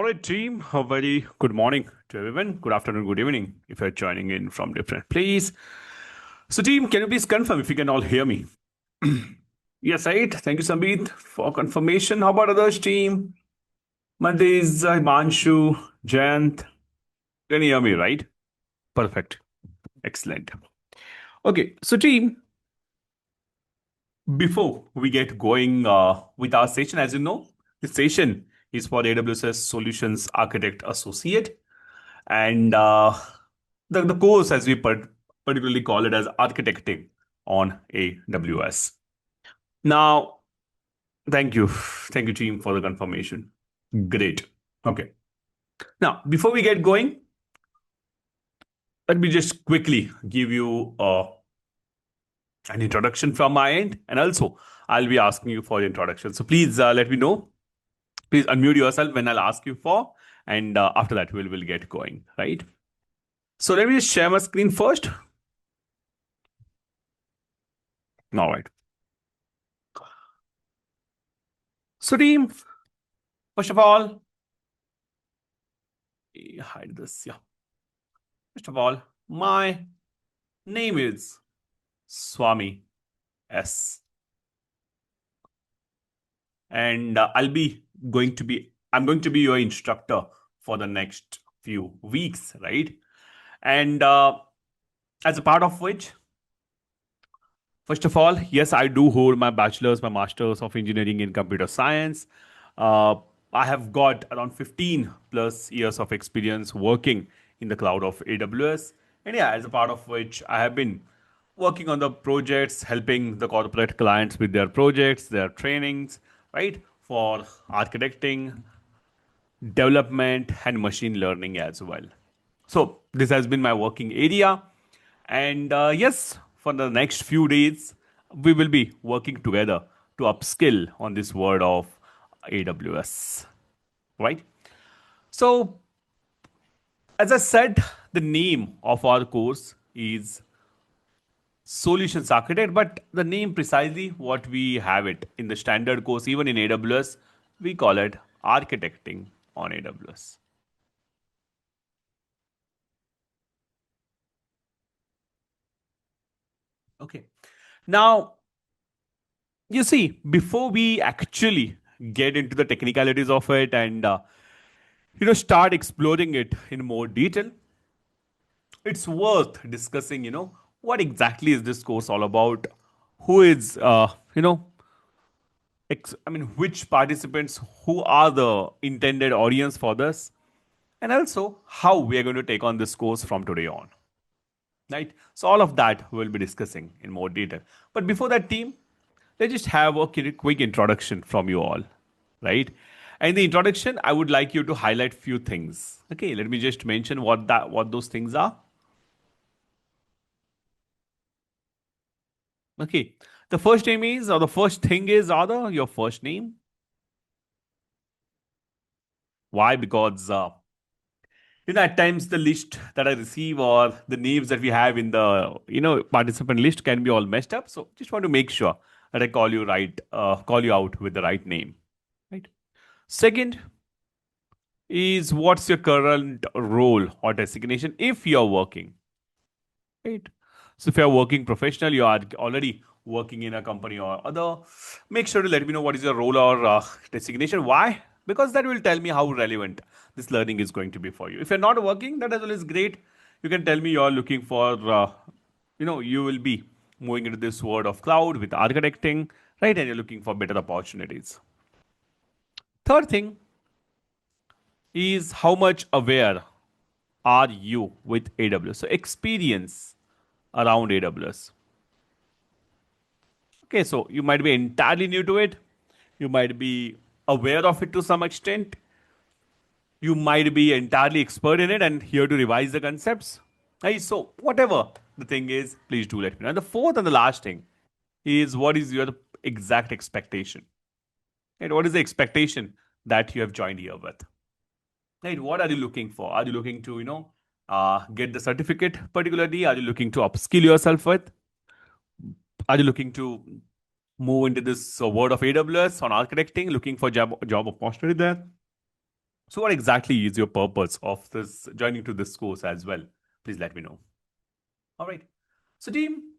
right, team. A very good morning to everyone. Good afternoon, good evening if you're joining in from different place. So, team, can you please confirm if you can all hear me? Yes, right. Thank you, Sambeet, for confirmation. How about others, team? Mondays, Himanshu, Jayant. Can you hear me, right? Perfect. Excellent. Okay, so, team, before we get going with our session, as you know, this session is for AWS Solutions Architect Associate. And the course, as we particularly call it, as architecting on AWS. Now, thank you, team, for the confirmation. Great. Okay. Now, before we get going, let me just quickly give you an introduction from my end, and also I'll be asking you for the introduction. So please let me know. Please unmute yourself when I'll ask you for, and after that we'll get going. Right. So let me just share my screen first. All right. So, team, first of all, hide this. Yeah. First of all, my name is Swami S. And I'm going to be your instructor for the next few weeks, right? And as a part of which, first of all, yes, I do hold my bachelor's, my master's of engineering in computer science. Uh, I have got around 15 plus years of experience working in the cloud of AWS. And yeah, as a part of which I have been working on the projects, helping the corporate clients with their projects, their trainings, right? For architecting, development, and machine learning as well. So this has been my working area. And yes, for the next few days, we will be working together to upskill on this word of AWS, right? So, as I said, the name of our course is Solutions Architect, but the name precisely what we have it in the standard course, even in AWS, we call it Architecting on AWS. Okay. Now, you see, before we actually get into the technicalities of it and start exploring it in more detail, it's worth discussing, what exactly is this course all about? Who is, which participants, who are the intended audience for this, and also how we are going to take on this course from today on. Right? So all of that we'll be discussing in more detail. But before that, team, let's just have a quick introduction from you all, right? And in the introduction, I would like you to highlight few things. Okay, let me just mention what those things are. Okay, the first name is, or the first thing is rather your first name. Why? Because at times the list that I receive or the names that we have in the participant list can be all messed up. So just want to make sure that I call you right, call you out with the right name. Right. Second is what's your current role or designation if you're working. Right. So if you're working professional, you are already working in a company or other, make sure to let me know what is your role or designation. Why? Because that will tell me how relevant this learning is going to be for you. If you're not working, that as well is great. You can tell me you're looking for, you will be moving into this world of cloud with architecting, right? And you're looking for better opportunities. Third thing is how much aware are you with AWS? So experience around AWS. Okay, so you might be entirely new to it. You might be aware of it to some extent. You might be entirely expert in it and here to revise the concepts. Right, so whatever the thing is, please do let me know. And the fourth and the last thing is what is your exact expectation? Right, what is the expectation that you have joined here with? Right, what are you looking for? Are you looking to, get the certificate particularly? Are you looking to upskill yourself with? Are you looking to move into this world of AWS on architecting, looking for job opportunity there? So, what exactly is your purpose of this joining to this course as well? Please let me know. All right. So, team,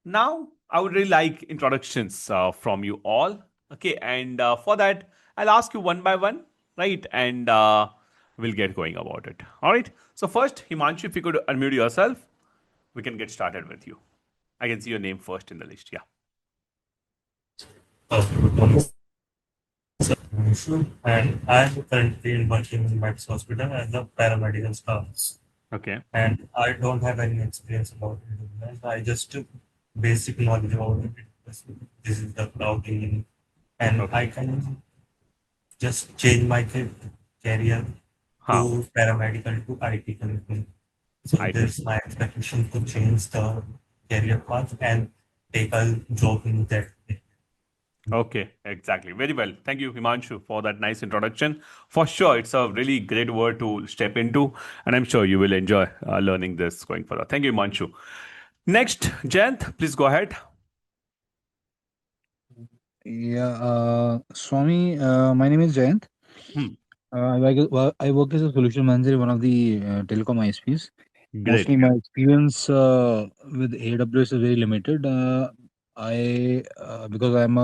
now I would really like introductions from you all. Okay, and for that, I'll ask you one by one, right? And we'll get going about it. All right. So, first, Himanshu, if you could unmute yourself, we can get started with you. I can see your name first in the list. Yeah. And I'm currently working in Max Hospital as a paramedical staff. Okay. And I don't have any experience about it. I just took basic knowledge about it. This is the clouding, and I Okay. can just change my career Huh. to paramedical to IT company. So I there's my expectation to change the career path and take a job in that. Okay, exactly. Very well. Thank you, Himanshu, for that nice introduction. For sure, it's a really great word to step into, and I'm sure you will enjoy learning this going further. Thank you, Himanshu. Next, Jayant, please go ahead. Yeah, Swami, my name is Jayant. Hmm. I work as a solution manager in one of the telecom ISPs. Great. Mostly, my experience with AWS is very limited. Because I'm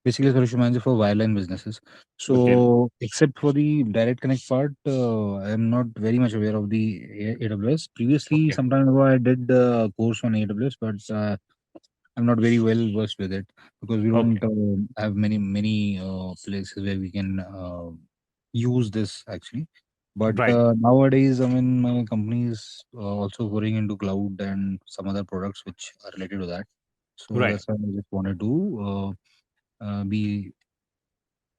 basically a solution manager for wireline businesses. Okay. So, except for the direct connect part, I'm not very much aware of the AWS. Previously, Okay. some time ago, I did the course on AWS, but I'm not very well versed with it because we don't Okay. have many places where we can use this actually. But Right. nowadays, I mean, my company is also going into cloud and some other products which are related to that. So Right. that's why I just wanted to be.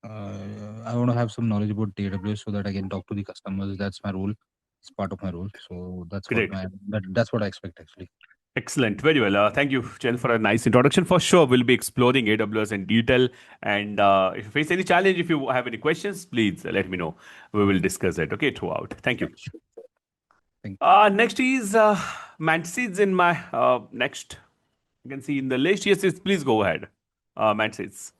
I want to have some knowledge about AWS so that I can talk to the customers. That's my role. It's part of my role. So Great. that's what I expect actually. Excellent. Very well. Thank you, Jen, for a nice introduction. For sure, we'll be exploring AWS in detail. And if you face any challenge, if you have any questions, please let me know. We will discuss it, okay, throughout. Thank you. Sure. Thank Next is Manseeds in my next. You can see in the list. Yes, yes, please go ahead. Manseeds.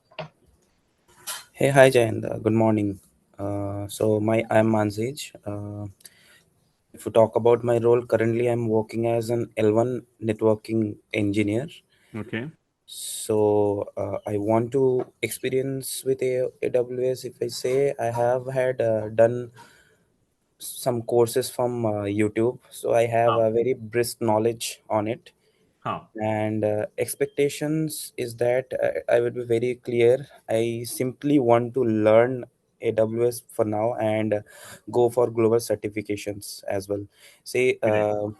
Hey, hi Jayant. Good morning. I'm Manzij. If you talk about my role, currently I'm working as an L1 networking engineer. Okay. I want to experience with AWS. If I say I have had done some courses from YouTube, so I have Huh. a very brisk knowledge on it. Huh. And expectations is that I would be very clear. I simply want to learn AWS for now and go for global certifications as well. Say, Great.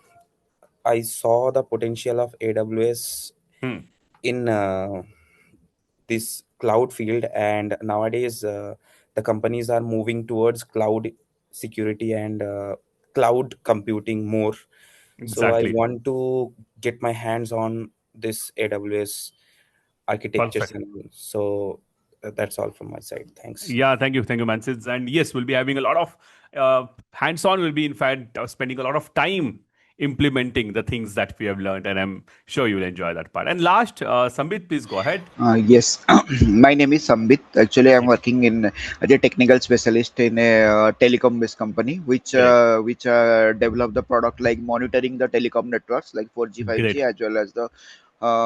I saw the potential of AWS Hmm. in this cloud field, and nowadays the companies are moving towards cloud security and cloud computing more. So I Exactly. want to get my hands on this AWS architectures, Perfect. and so that's all from my side. Thanks. Yeah, thank you. Thank you, Mansids. And yes, we'll be having a lot of hands-on. We'll be, in fact, spending a lot of time implementing the things that we have learned. And I'm sure you'll enjoy that part. And last, Sambit, please go ahead. Yes, my name is Sambit. Actually, I'm Yeah. working in as a technical specialist in a telecom-based company, Great. which develop the product like monitoring the telecom networks like 4G, 5G, Great. as well as the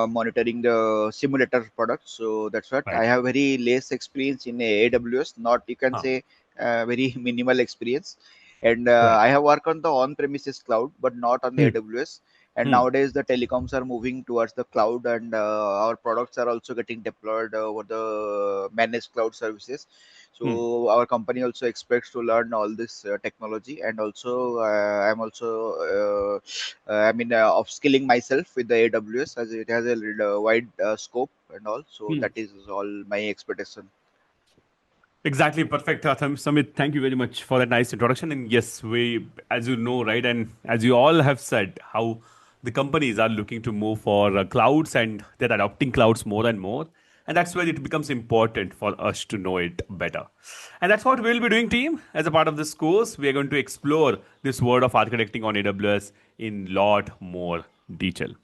monitoring the simulator products. So that's what I Right. have very less experience in AWS. Not you can Huh. say very minimal experience, and Right. I have worked on the on-premises cloud, but not on the Hmm. AWS. And Hmm. nowadays the telecoms are moving towards the cloud, and our products are also getting deployed over the managed cloud services. Hmm. So our company also expects to learn all this technology, and also I'm also upskilling myself with the AWS as it has a wide scope and all. So Hmm. that is all my expectation. Exactly, perfect. Samit, thank you very much for that nice introduction. And yes, we, as you know, right, and as you all have said, how the companies are looking to move for clouds and they're adopting clouds more and more. And that's where it becomes important for us to know it better. And that's what we'll be doing, team. As a part of this course, we are going to explore this world of architecting on AWS in lot more detail.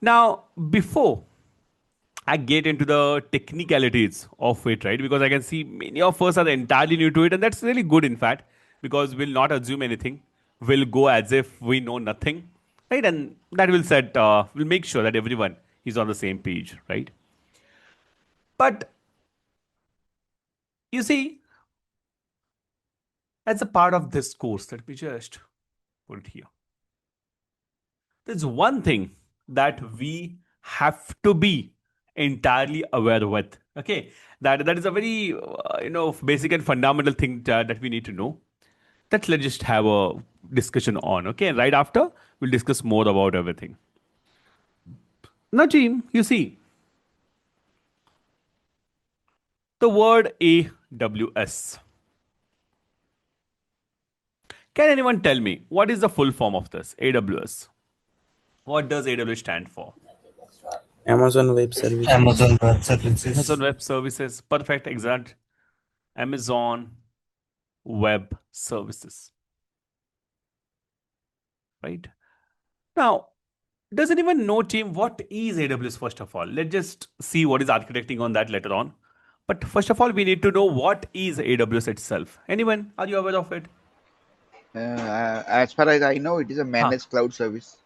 Now, before I get into the technicalities of it, right? Because I can see many of us are entirely new to it, and that's really good, in fact, because we'll not assume anything. We'll go as if we know nothing, right? And that will make sure that everyone is on the same page, right? But you see, as a part of this course, let me just put it here. There's one thing that we have to be entirely aware with. Okay, that is a very basic and fundamental thing that we need to know. That let's just have a discussion on. Okay, and right after we'll discuss more about everything. Now, team, you see the word AWS. Can anyone tell me what is the full form of this AWS? What does AWS stand for? Amazon Web Services. Amazon Web Services. Amazon Web Services. Perfect, exact. Amazon Web Services. Right? Now, does anyone know, team, what is AWS first of all? Let's just see what is architecting on that later on. But first of all, we need to know what is AWS itself. Anyone? Are you aware of it? As far as I know, it is a Huh. managed cloud service.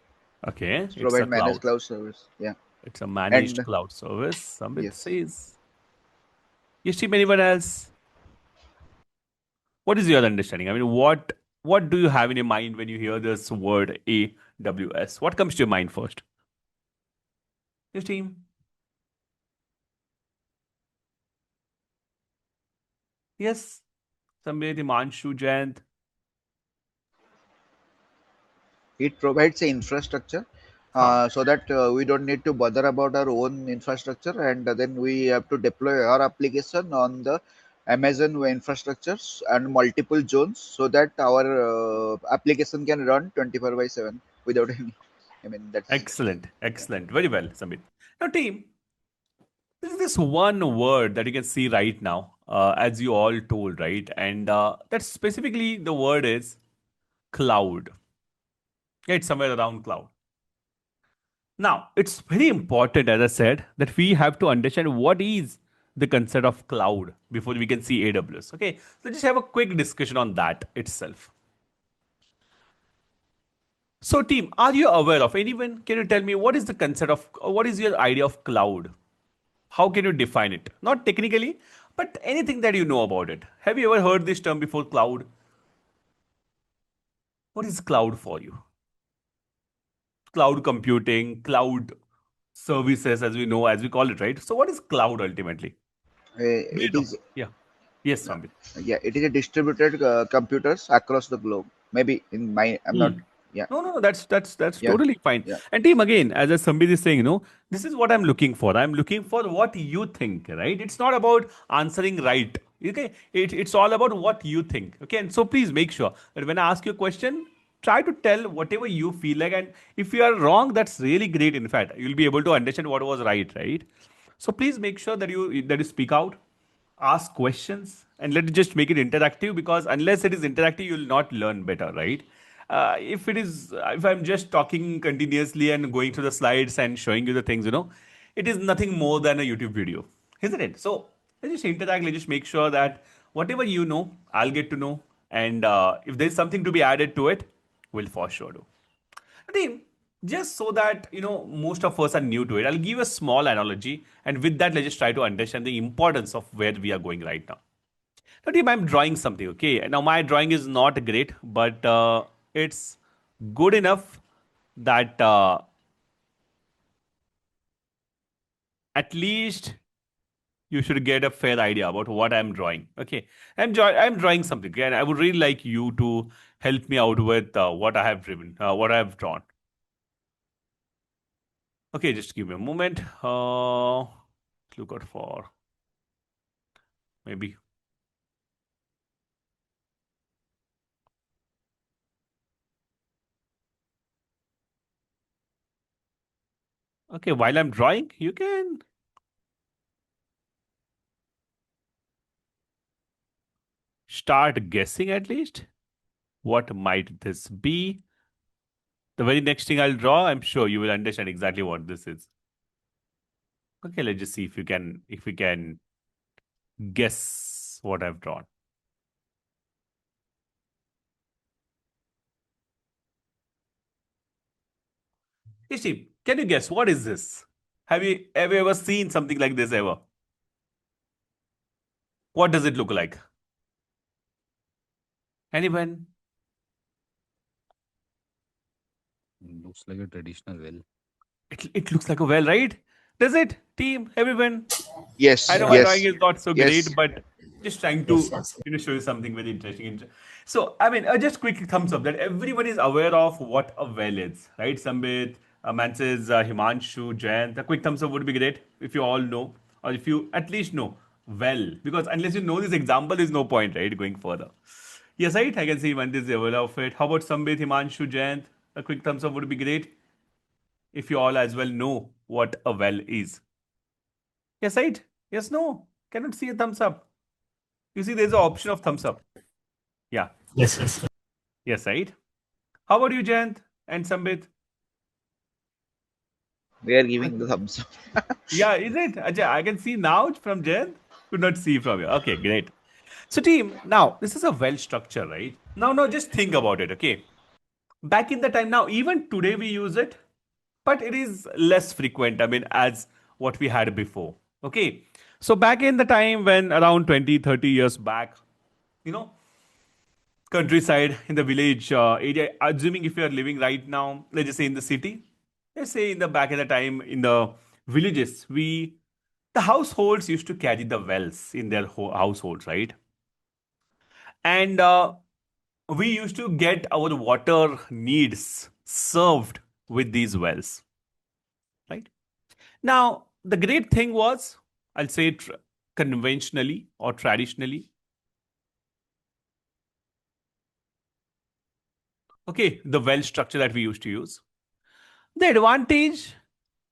Okay. It's It's a provide managed cloud. cloud service. Yeah. It's a managed And cloud service. Samit yes, says. Yes, team, anyone else? What is your understanding? I mean, what do you have in your mind when you hear this word AWS? What comes to your mind first? Yes, team. Yes. Samir, Himanshu, Jayant. it provides a infrastructure Huh. so that we don't need to bother about our own infrastructure, and then we have to deploy our application on the Amazon infrastructures and multiple zones so that our application can run 24 by 7 without any. I mean, that's Excellent. yeah. Excellent. Very well, Samit. Now, team, there's this one word that you can see right now, as you all told, right? And that's specifically the word is cloud. Yeah, it's somewhere around cloud. Now, it's very important, as I said, that we have to understand what is the concept of cloud before we can see AWS. Okay, so just have a quick discussion on that itself. So, team, are you aware of anyone? Can you tell me what is the concept of, what is your idea of cloud? How can you define it? Not technically, but anything that you know about it. Have you ever heard this term before, cloud? What is cloud for you? Cloud computing, cloud services, as we know, as we call it, right? So, what is cloud ultimately? Do you It know? is Yeah. Yes, Sambit. yeah, it is a distributed computers across the globe. Maybe in my I'm Hmm. not yeah No, that's yeah totally fine. yeah And team, again, as somebody is saying, this is what I'm looking for. I'm looking for what you think, right? It's not about answering right. Okay, it's all about what you think. Okay, and so please make sure that when I ask you a question, try to tell whatever you feel like. And if you are wrong, that's really great. In fact, you'll be able to understand what was right, right? So please make sure that you speak out, ask questions, and let it just make it interactive, because unless it is interactive you'll not learn better, right? If I'm just talking continuously and going through the slides and showing you the things, it is nothing more than a YouTube video, isn't it? So let's just interact. Let's just make sure that whatever you know, I'll get to know, and if there's something to be added to it, we'll for sure do. Team, just so that most of us are new to it, I'll give a small analogy, and with that, let's just try to understand the importance of where we are going right now. Now, team, I'm drawing something. Okay, now my drawing is not great, but it's good enough that at least you should get a fair idea about what I'm drawing. Okay, I'm drawing something, okay? And I would really like you to help me out with what I have driven, what I have drawn. Okay, just give me a moment. Look out for maybe. Okay, while I'm drawing, you can start guessing at least. What might this be? The very next thing I'll draw, I'm sure you will understand exactly what this is. Okay, let's just see if we can guess what I've drawn. Hey Steve, can you guess what is this? Have you ever seen something like this ever? What does it look like? Anyone? Looks like a traditional well. It looks like a well, right? Does it, team? Everyone? I Yes, know my drawing yes, is not so yes. great, but just trying Yes, to yes. show you something very interesting. So, I mean, just quick thumbs up that everyone is aware of what a well is, right? Sambit, Manses, Himanshu, Jayant. A quick thumbs up would be great if you all know, or if you at least know well, because unless you know this example, there's no point, right? Going further. Yes, right. I can see Mantis is aware of it. How about Sambit, Himanshu, Jayant? A quick thumbs up would be great if you all as well know what a well is. Yes, right? Yes, no. Cannot see a thumbs up. You see, there's an option of thumbs up. Yeah. Yes, yes. Yes, right? How about you, Jayant and Sambit? We are giving the thumbs up. Yeah, is it? Ajay, I can see now from Jayant. Could not see from you. Okay, great. So, team, now this is a well structure, right? Now, just think about it, okay? Back in the time, now even today we use it, but it is less frequent, I mean, as what we had before. Okay. So, back in the time when around 20, 30 years back, you know, countryside in the village area, assuming if you are living right now, let's just say in the city, let's say in the back in the time in the villages, the households used to carry the wells in their households, right? And we used to get our water needs served with these wells, right? Now, the great thing was, I'll say conventionally or traditionally, okay, the well structure that we used to use. The advantage,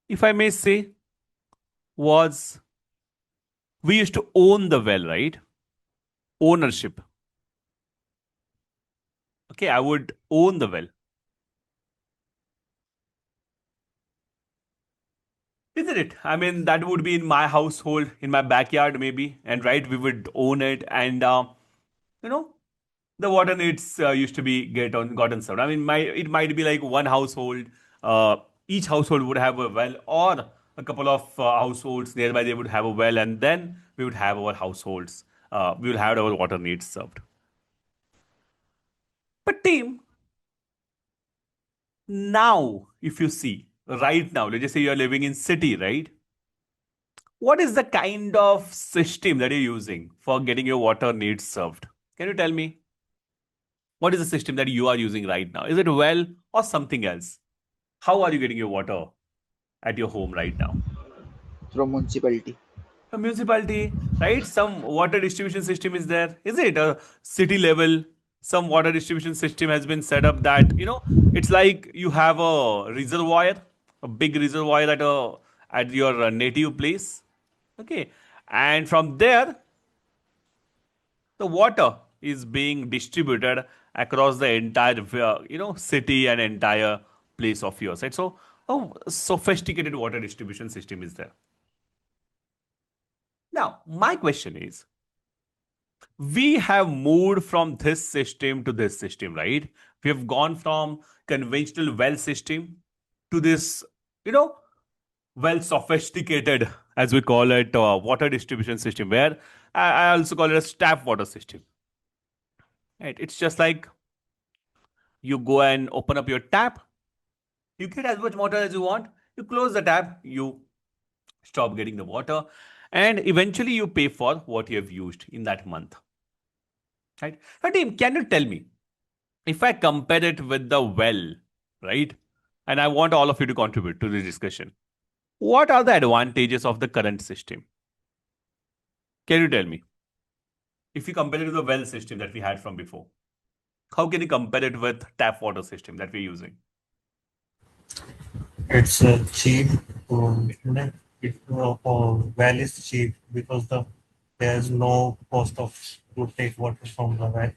if I may say, was we used to own the well, right? Ownership. Okay, I would own the well. Isn't it? I mean, that would be in my household, in my backyard, maybe. And right, we would own it. And, you know, the water needs used to be gotten served. I mean, it might be like one household. Each household would have a well, or a couple of households nearby, they would have a well. And then we would have our households. We will have our water needs served. But, team, now if you see right now, let's just say you're living in city, right? What is the kind of system that you're using for getting your water needs served? Can you tell me what is the system that you are using right now? Is it well or something else? How are you getting your water at your home right now? From municipality. A municipality, right? Some water distribution system is there. Is it a city level? Some water distribution system has been set up that, it's like you have a reservoir, a big reservoir at your native place. Okay. And from there, the water is being distributed across the entire, city and entire place of yours, right? So, a sophisticated water distribution system is there. Now, my question is, we have moved from this system to this system, right? We have gone from conventional well system to this, you know, well sophisticated, as we call it, water distribution system, where I also call it a tap water system. Right? It's just like you go and open up your tap, you get as much water as you want, you close the tap, you stop getting the water, and eventually you pay for what you have used in that month. Right? Now, team, can you tell me if I compare it with the well, right? And I want all of you to contribute to the discussion. What are the advantages of the current system? Can you tell me? If you compare it to the well system that we had from before, how can you compare it with tap water system that we're using? It's cheap. It well is cheap because there's no cost of to take water from the well.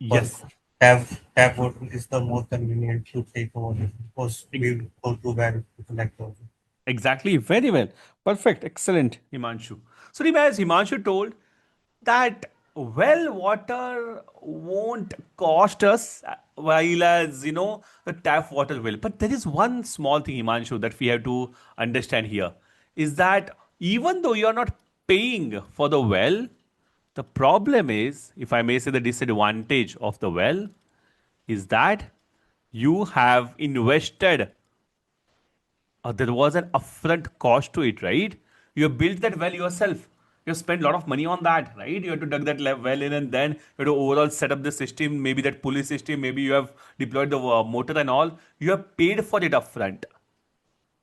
But Yes, tap water is the more convenient to take water because we go to well to collect water. Exactly. Very well. Perfect. Excellent, Himanshu. So, as Himanshu told, that well water won't cost us while as the tap water will. But there is one small thing, Himanshu, that we have to understand here is that even though you are not paying for the well, the problem is, if I may say, the disadvantage of the well is that you have invested there was an upfront cost to it, right? You have built that well yourself. You have spent a lot of money on that, right? You have to dug that well in, and then you have to overall set up the system, maybe that pulley system, maybe you have deployed the motor and all. You have paid for it upfront,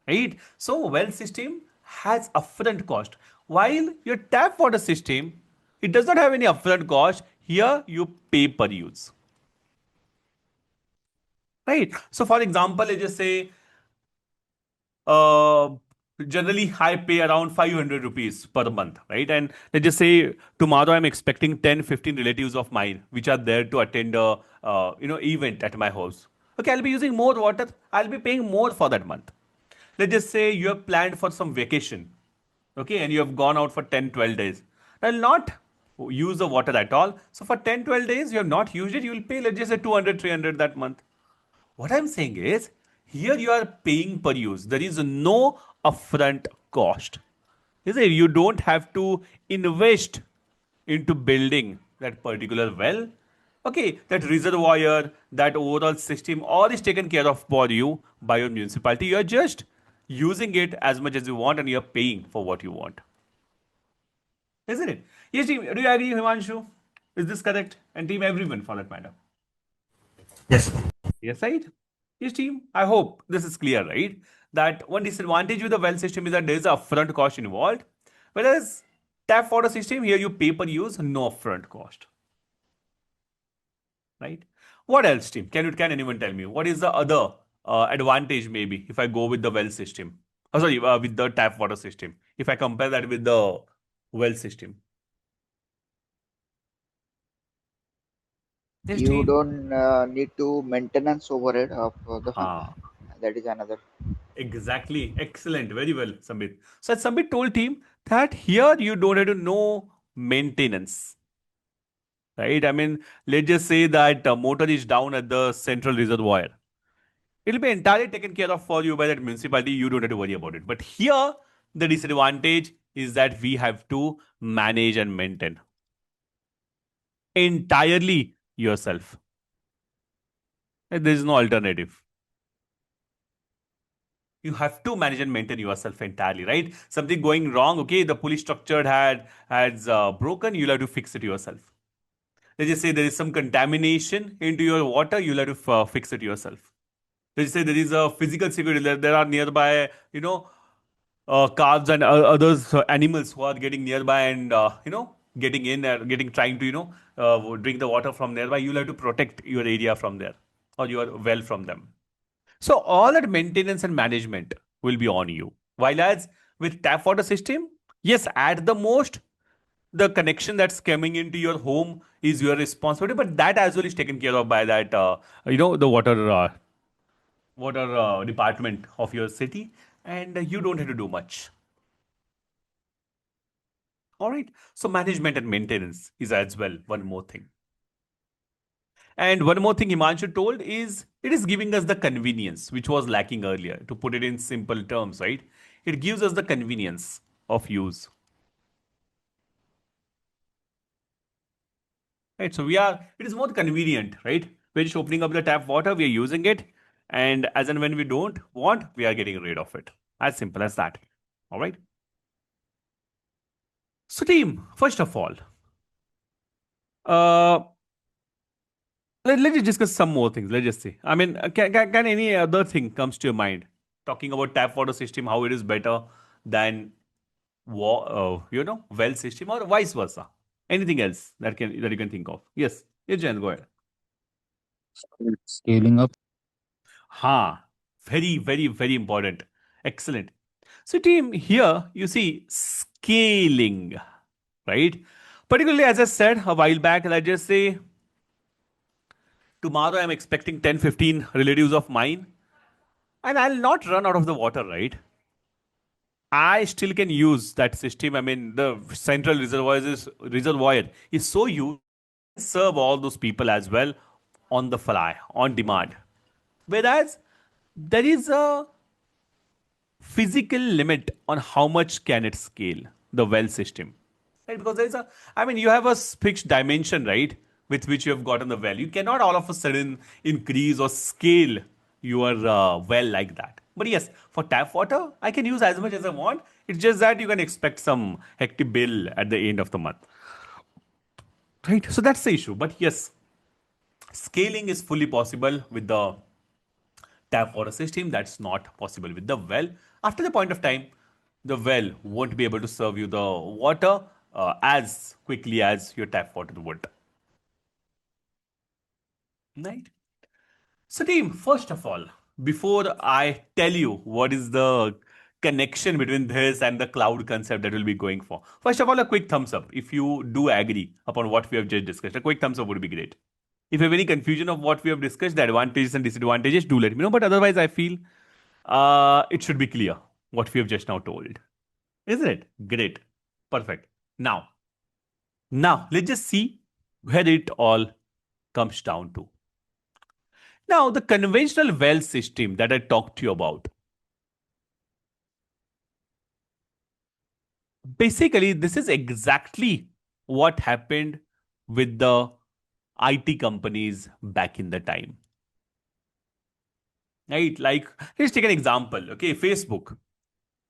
right? So well system has upfront cost, while your tap water system, it does not have any upfront cost. Here you pay per use, right? So for example, let's just say uh, generally I pay around 500 rupees per month, right? And let's just say tomorrow I'm expecting 10, 15 relatives of mine which are there to attend a event at my house. Okay, I'll be using more water. I'll be paying more for that month. Let's just say you have planned for some vacation, okay, and you have gone out for 10, 12 days. I'll not use the water at all. So for 10, 12 days, you have not used it, you will pay, let's just say 200, 300 that month. What I'm saying is, here you are paying per use. There is no upfront cost. Is it? You don't have to invest into building that particular well. Okay, that reservoir, that overall system, all is taken care of for you by your municipality. You are just using it as much as you want and you are paying for what you want. Isn't it? Yes, team. Do you agree, Himanshu? Is this correct? And team, everyone for that matter. Yes. Yes, right? Yes, team. I hope this is clear, right? That one disadvantage with the well system is that there is a upfront cost involved. Whereas tap water system, here you pay per use, no upfront cost. Right? What else, team? Can anyone tell me? What is the other advantage maybe if I go with the well system? Oh, sorry, with the tap water system. If I compare that with the well system. Yes, You team. don't need to maintenance overhead of the Ha. that is another. Exactly. Excellent. Very well, Sambit. So as Sambit told him that here you don't have to know maintenance. Right? I mean, let's just say that motor is down at the central reservoir. It'll be entirely taken care of for you by that municipality. You don't have to worry about it. But here, the disadvantage is that we have to manage and maintain entirely yourself. And there is no alternative. You have to manage and maintain yourself entirely, right? Something going wrong, okay, the pulley structure has broken, you'll have to fix it yourself. Let's just say there is some contamination into your water, you'll have to fix it yourself. Let's say there is a physical security, there are nearby, calves and others animals who are getting nearby and getting in and getting trying to drink the water from nearby. You'll have to protect your area from there or your well from them. So all that maintenance and management will be on you. While as with tap water system, yes, at the most, the connection that's coming into your home is your responsibility, but that as well is taken care of by that, the water department of your city, and you don't have to do much. All right. So management and maintenance is as well one more thing. And one more thing Himanshu told is it is giving us the convenience which was lacking earlier. To put it in simple terms, right? It gives us the convenience of use. Right. So it is more convenient, right? We're just opening up the tap water, we are using it, and as and when we don't want, we are getting rid of it. As simple as that. All right. So, team, first of all, uh, let's just discuss some more things. Let's just see. I mean, can any other thing comes to your mind? Talking about tap water system, how it is better than well system, or vice versa. Anything else that you can think of? Yes, yes, Jen, go ahead. Scaling up. Ha, very, very, very important. Excellent. So, team, here you see scaling, right? Particularly, as I said a while back, let's just say tomorrow I'm expecting 10, 15 relatives of mine, and I'll not run out of the water, right? I still can use that system. I mean, the central reservoir is so huge, serve all those people as well on the fly, on demand. Whereas there is a physical limit on how much can it scale the well system, right? Because there's a, I mean, you have a fixed dimension, right, with which you have gotten the well. You cannot all of a sudden increase or scale your well like that. But yes, for tap water I can use as much as I want. It's just that you can expect some hectic bill at the end of the month, right? So that's the issue. But yes, scaling is fully possible with the tap water system. That's not possible with the well. After the point of time, the well won't be able to serve you the water as quickly as your tap water would. Right? So, team, first of all, before I tell you what is the connection between this and the cloud concept that we'll be going for, first of all, a quick thumbs up if you do agree upon what we have just discussed. A quick thumbs up would be great. If you have any confusion of what we have discussed, the advantages and disadvantages, do let me know. But otherwise, I feel it should be clear what we have just now told. Isn't it? Great. Perfect. Now let's just see where it all comes down to. Now, the conventional well system that I talked to you about, basically, this is exactly what happened with the IT companies back in the time. Right? Like, let's take an example. Okay, Facebook.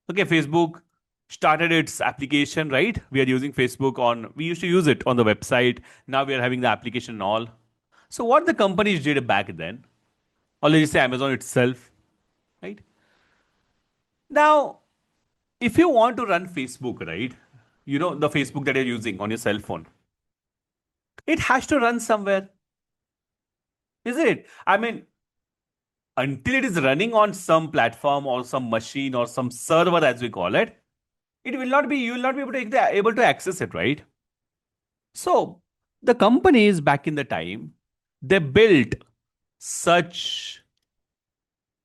Okay, Facebook started its application, right? We are using Facebook on, we used to use it on the website. Now we are having the application and all. So, what the companies did back then, or let's say Amazon itself, right? Now, if you want to run Facebook, right? You know, the Facebook that you're using on your cell phone, it has to run somewhere, isn't it? I mean, until it is running on some platform or some machine or some server, as we call it, it will not be, you will not be able to access it, right? So, the companies back in the time, they built such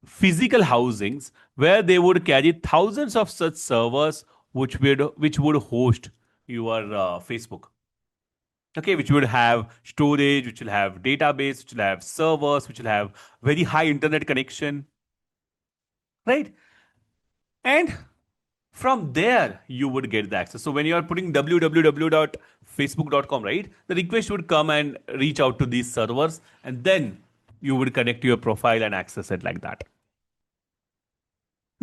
physical housings where they would carry thousands of such servers which would host your Facebook. Okay, which would have storage, which will have database, which will have servers, which will have very high internet connection, right? And from there you would get the access. So when you are putting www.facebook.com, right, the request would come and reach out to these servers, and then you would connect to your profile and access it like that.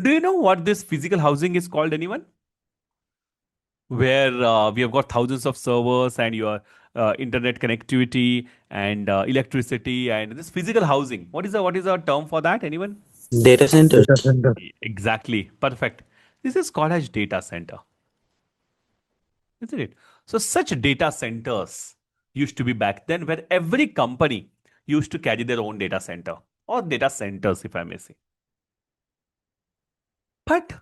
Do you know what this physical housing is called, anyone? Where we have got thousands of servers and your internet connectivity and electricity and this physical housing. What is the term for that? Anyone? Data centers. Data center. Exactly. Perfect. This is called as data center, isn't it? So such data centers used to be back then where every company used to carry their own data center or data centers, if I may say. But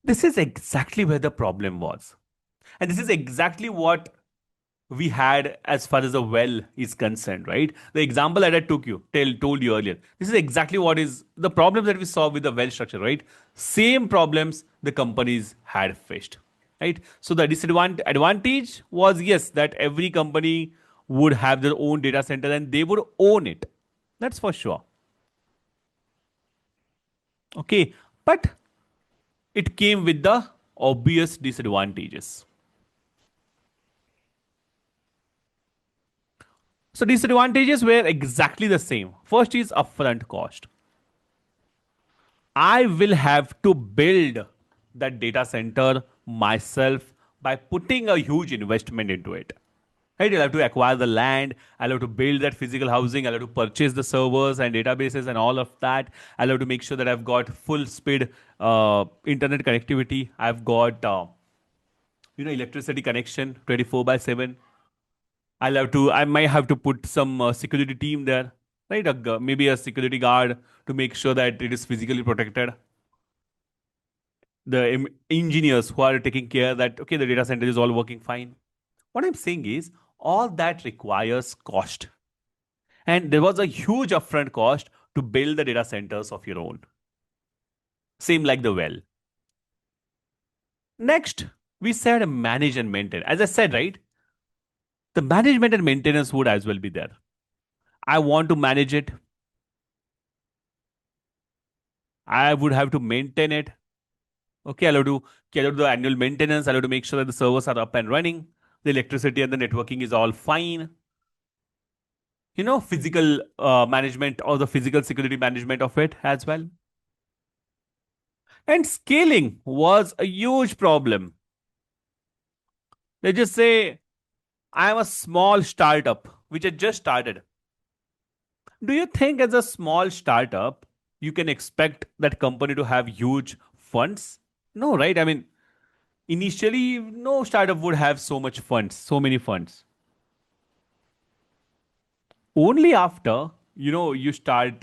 this is exactly where the problem was. And this is exactly what we had as far as the well is concerned, right? The example that I told you earlier. This is exactly what is the problem that we saw with the well structure, right? Same problems the companies had faced, right? So the advantage was, yes, that every company would have their own data center and they would own it. That's for sure. Okay. But it came with the obvious disadvantages. So disadvantages were exactly the same. First is upfront cost. I will have to build that data center myself by putting a huge investment into it. Right? I'll have to acquire the land. I'll have to build that physical housing. I'll have to purchase the servers and databases and all of that. I'll have to make sure that I've got full speed internet connectivity. I've got electricity connection 24/7. I might have to put some security team there, right? Maybe a security guard to make sure that it is physically protected. The engineers who are taking care that, okay, the data center is all working fine. What I'm saying is, all that requires cost. And there was a huge upfront cost to build the data centers of your own. Same like the well. Next, we said manage and maintain. As I said, right, the management and maintenance would as well be there. I want to manage it. I would have to maintain it. Okay, I'll have to carry out the annual maintenance. I'll have to make sure that the servers are up and running. The electricity and the networking is all fine. Physical management or the physical security management of it as well. And scaling was a huge problem. Let's just say I'm a small startup which had just started. Do you think as a small startup, you can expect that company to have huge funds? No, right? I mean, initially, no startup would have so much funds, so many funds. Only after, you start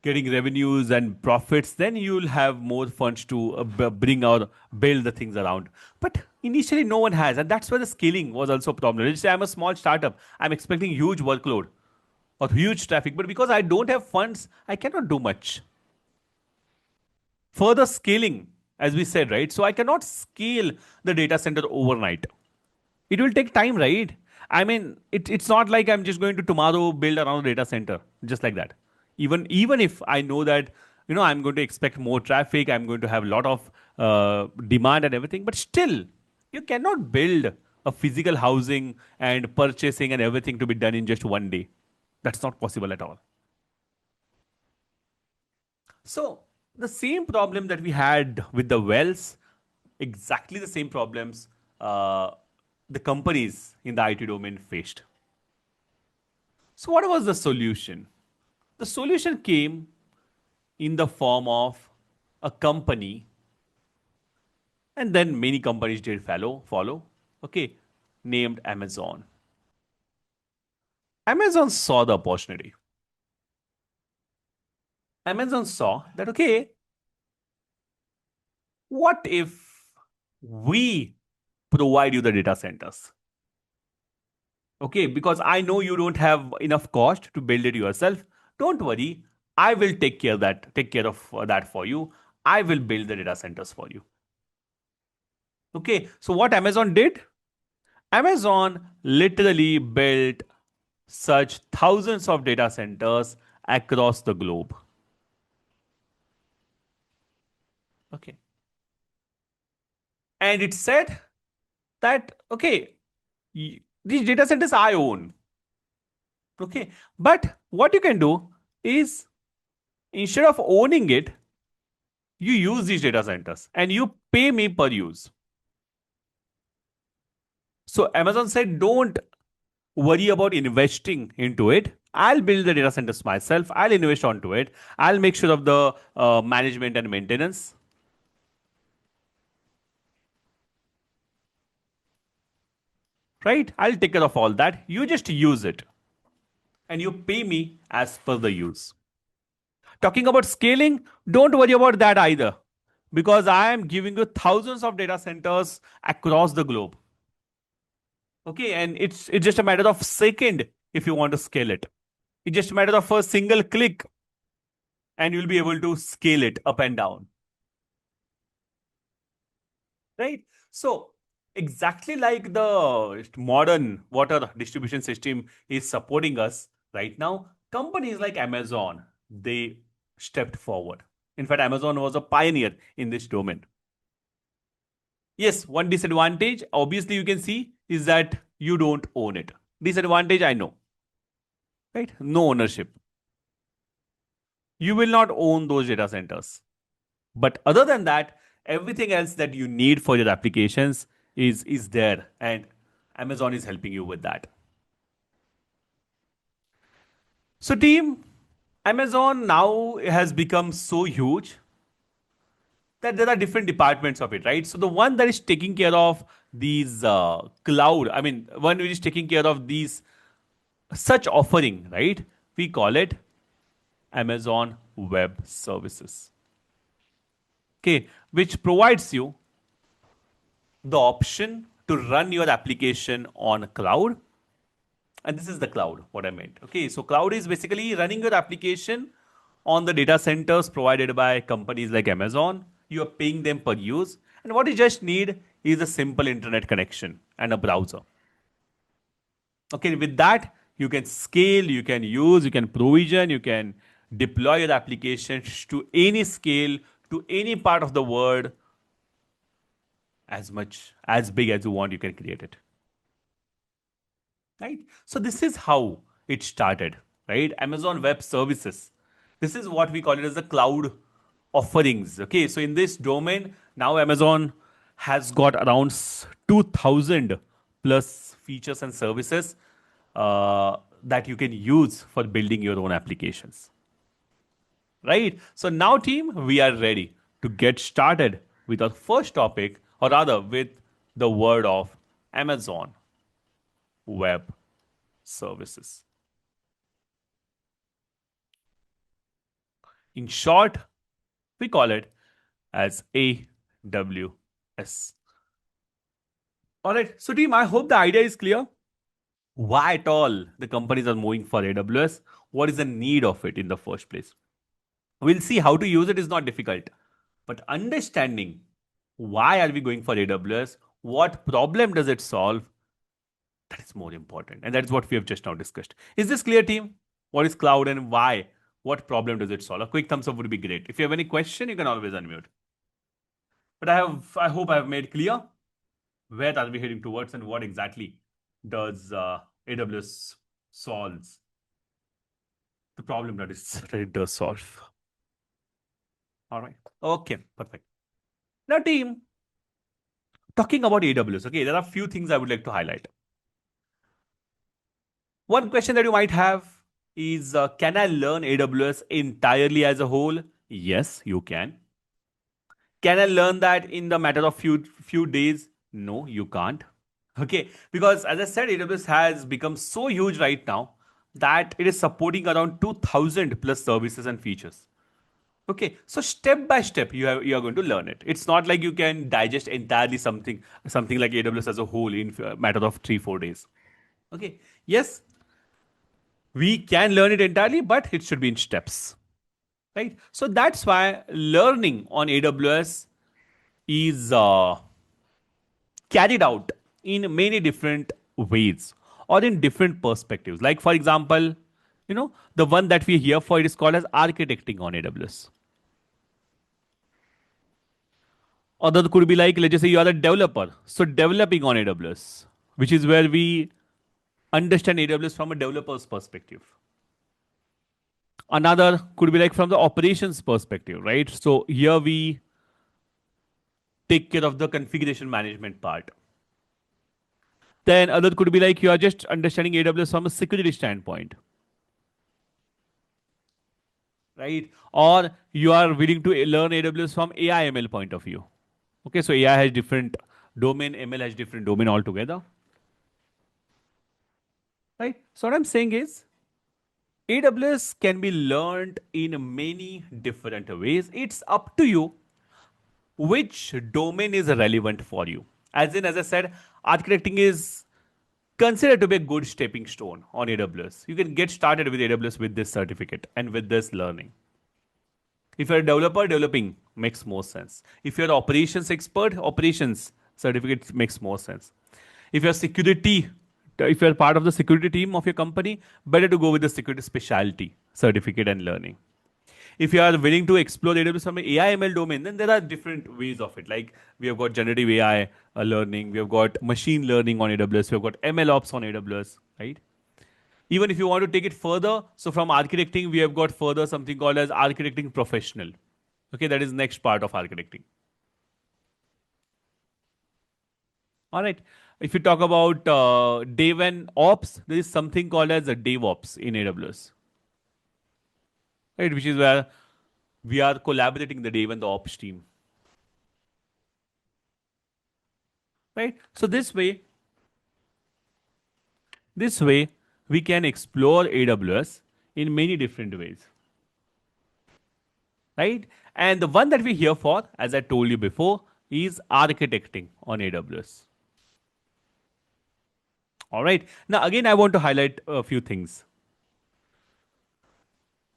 getting revenues and profits, then you'll have more funds to bring or build the things around. But initially, no one has. And that's where the scaling was also a problem. Let's say I'm a small startup, I'm expecting huge workload or huge traffic, but because I don't have funds, I cannot do much. Further scaling, as we said, right? So I cannot scale the data center overnight. It will take time, right? I mean, it's not like I'm just going to tomorrow build around a data center, just like that. Even if I know that, I'm going to expect more traffic, I'm going to have a lot of demand and everything, but still, you cannot build a physical housing and purchasing and everything to be done in just one day. That's not possible at all. So the same problem that we had with the wells, exactly the same problems the companies in the IT domain faced. So what was the solution? The solution came in the form of a company, and then many companies did follow. Okay, named Amazon. Amazon saw the opportunity. Amazon saw that, okay, what if we provide you the data centers? Okay, because I know you don't have enough cost to build it yourself. Don't worry, I will take care of that for you. I will build the data centers for you. Okay, so what Amazon did? Amazon literally built such thousands of data centers across the globe. Okay, and it said that, okay, these data centers I own. Okay, but what you can do is, instead of owning it, you use these data centers and you pay me per use. So Amazon said, don't worry about investing into it. I'll build the data centers myself. I'll invest onto it. I'll make sure of the management and maintenance. Right? I'll take care of all that. You just use it. And you pay me as per the use. Talking about scaling, don't worry about that either. Because I am giving you thousands of data centers across the globe. Okay, and it's just a matter of second if you want to scale it. It's just a matter of a single click and you'll be able to scale it up and down. Right? So exactly like the modern water distribution system is supporting us right now, companies like Amazon, they stepped forward. In fact, Amazon was a pioneer in this domain. Yes, one disadvantage, obviously, you can see is that you don't own it. Disadvantage, I know, right? No ownership. You will not own those data centers. But other than that, everything else that you need for your applications is there, and Amazon is helping you with that. So, team, Amazon now has become so huge that there are different departments of it, right? So the one that is taking care of these cloud, I mean, one which is taking care of these such offering, right? We call it Amazon Web Services. Okay, which provides you the option to run your application on cloud. And this is the cloud, what I meant. Okay, so cloud is basically running your application on the data centers provided by companies like Amazon. You are paying them per use. And what you just need is a simple internet connection and a browser. Okay, with that, you can scale, you can use, you can provision, you can deploy your applications to any scale, to any part of the world, as much, as big as you want, you can create it. Right? So this is how it started, right? Amazon Web Services. This is what we call it as the cloud offerings. Okay, so in this domain, now Amazon has got around 2,000 plus features and services that you can use for building your own applications. Right? So now, team, we are ready to get started with our first topic, or rather, with the word of Amazon Web Services. In short, we call it as AWS. All right. So, team, I hope the idea is clear. Why at all the companies are moving for AWS? What is the need of it in the first place? We'll see how to use it is not difficult, but understanding why are we going for AWS? What problem does it solve? That is more important. And that is what we have just now discussed. Is this clear, team? What is cloud and why? What problem does it solve? A quick thumbs up would be great. If you have any question, you can always unmute. But I hope I have made clear where are we heading towards and what exactly does AWS solves the problem that it does solve. All right. Okay, perfect. Now, team, talking about AWS, okay, there are a few things I would like to highlight. One question that you might have is, can I learn AWS entirely as a whole? Yes, you can. Can I learn that in the matter of few days? No, you can't. Okay, because as I said, AWS has become so huge right now that it is supporting around 2,000 plus services and features. Okay, so step by step, you are going to learn it. It's not like you can digest entirely something like AWS as a whole in a matter of 3-4 days. Okay, yes, we can learn it entirely, but it should be in steps, right? So that's why learning on AWS is carried out in many different ways or in different perspectives. Like, for example, the one that we hear for, it is called as architecting on AWS. Or that could be like, let's just say you are a developer, so developing on AWS, which is where we understand AWS from a developer's perspective. Another could be like from the operations perspective, right? So here we take care of the configuration management part. Then other could be like you are just understanding AWS from a security standpoint, right? Or you are willing to learn AWS from AI ML point of view. Okay, so AI has different domain, ML has different domain altogether, right? So what I'm saying is, AWS can be learned in many different ways. It's up to you which domain is relevant for you. As I said, architecting is considered to be a good stepping stone on AWS. You can get started with AWS with this certificate and with this learning. If you're a developer, developing makes more sense. If you're an operations expert, operations certificate makes more sense. If you're security, if you're part of the security team of your company, better to go with the security specialty certificate and learning. If you are willing to explore AWS from an AI ML domain, then there are different ways of it. Like we have got generative AI learning, we have got machine learning on AWS, we have got ML ops on AWS, right? Even if you want to take it further, so from architecting, we have got further something called as architecting professional. Okay, that is next part of architecting. All right. If you talk about dev and ops, there is something called as a DevOps in AWS, right? Which is where we are collaborating the dev and the ops team, right? So this way we can explore AWS in many different ways, right? And the one that we're here for, as I told you before, is architecting on AWS. All right. Now, again, I want to highlight a few things.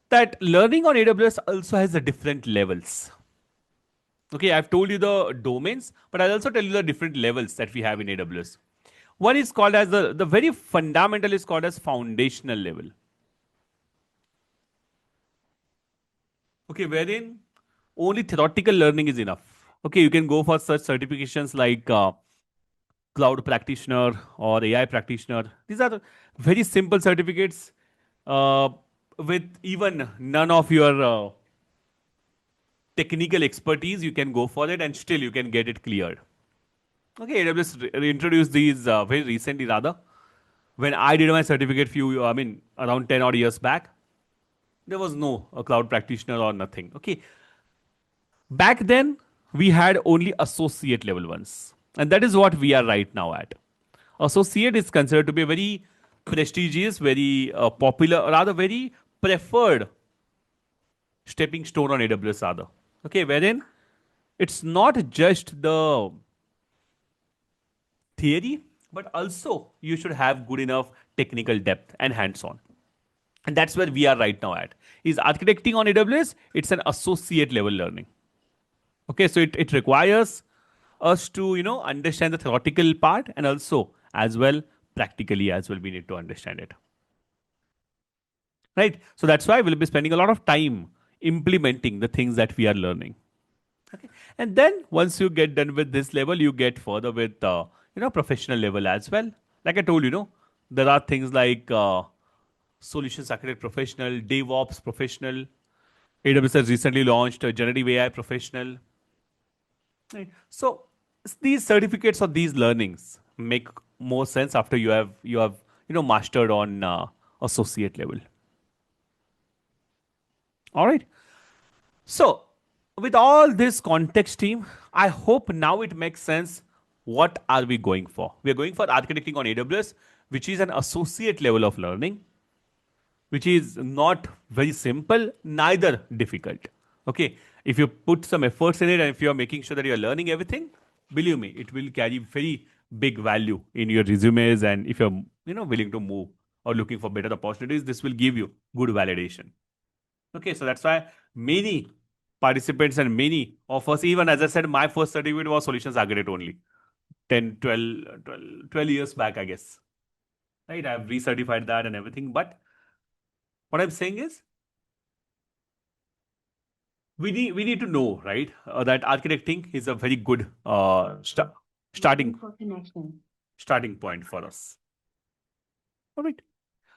That learning on AWS also has the different levels. Okay, I've told you the domains, but I'll also tell you the different levels that we have in AWS. One is called as the very fundamental is called as foundational level. Okay, wherein only theoretical learning is enough. Okay, you can go for such certifications like cloud practitioner or AI practitioner. These are very simple certificates uh, with even none of your technical expertise. You can go for it and still you can get it cleared. Okay, AWS introduced these very recently, rather. When I did my certificate around 10 odd years back, there was no cloud practitioner or nothing. Okay, back then we had only associate level ones, and that is what we are right now at. Associate is considered to be a very prestigious, very popular, rather very preferred stepping stone on AWS, rather. Okay, wherein it's not just the theory, but also you should have good enough technical depth and hands-on. And that's where we are right now at. Is architecting on AWS, it's an associate level learning. Okay, so it requires us to, understand the theoretical part and also as well practically as well we need to understand it. Right? So that's why we'll be spending a lot of time implementing the things that we are learning. Okay. And then once you get done with this level, you get further with professional level as well. Like I told you, there are things like solutions architect professional, DevOps professional. AWS has recently launched a generative AI professional. Right. So these certificates or these learnings make more sense after you have mastered on associate level. All right. So, with all this context, team, I hope now it makes sense. What are we going for? We are going for architecting on AWS, which is an associate level of learning, which is not very simple, neither difficult. Okay, if you put some efforts in it and if you are making sure that you are learning everything, believe me, it will carry very big value in your resumes. And if you're willing to move or looking for better opportunities, this will give you good validation. Okay, so that's why many participants and many of us, even as I said, my first certificate was solutions architect only 10, 12 years back, I guess. Right, I've recertified that and everything. But what I'm saying is, we need to know, right, that architecting is a very good starting starting point for us. All right.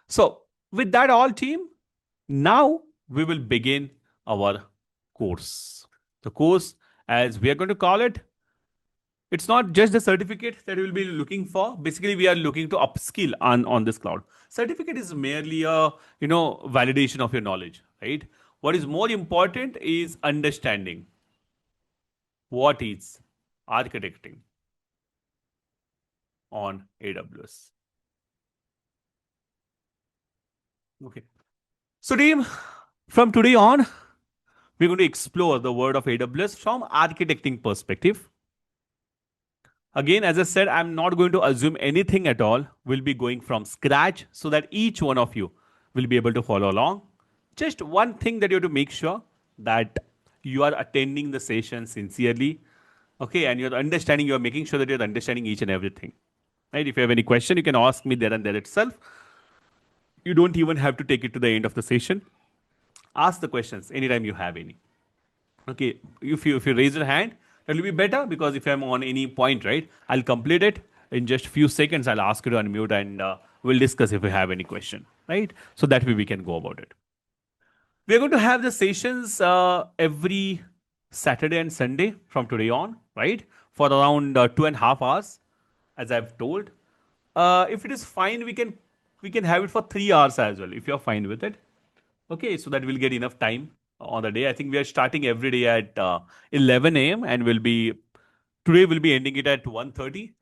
So with that all, team, now we will begin our course. The course, as we are going to call it, it's not just the certificate that we'll be looking for. Basically, we are looking to upskill on this cloud. Certificate is merely a validation of your knowledge, right? What is more important is understanding what is architecting on AWS. Okay. So, team, from today on, we're going to explore the world of AWS from architecting perspective. Again, as I said, I'm not going to assume anything at all. We'll be going from scratch so that each one of you will be able to follow along. Just one thing that you have to make sure that you are attending the session sincerely. Okay, and you're making sure that you're understanding each and everything. Right? If you have any question, you can ask me there and there itself. You don't even have to take it to the end of the session. Ask the questions anytime you have any. Okay, if you raise your hand, that will be better, because if I'm on any point, right, I'll complete it in just few seconds. I'll ask you to unmute and we'll discuss if you have any question, right? So that way we can go about it. We're going to have the sessions every Saturday and Sunday from today on, right? For around 2.5 hours, as I've told. If it is fine, we can have it for 3 hours as well, if you're fine with it. Okay, so that we'll get enough time on the day. I think we are starting every day at 11 a.m. and today we'll be ending it at 1:30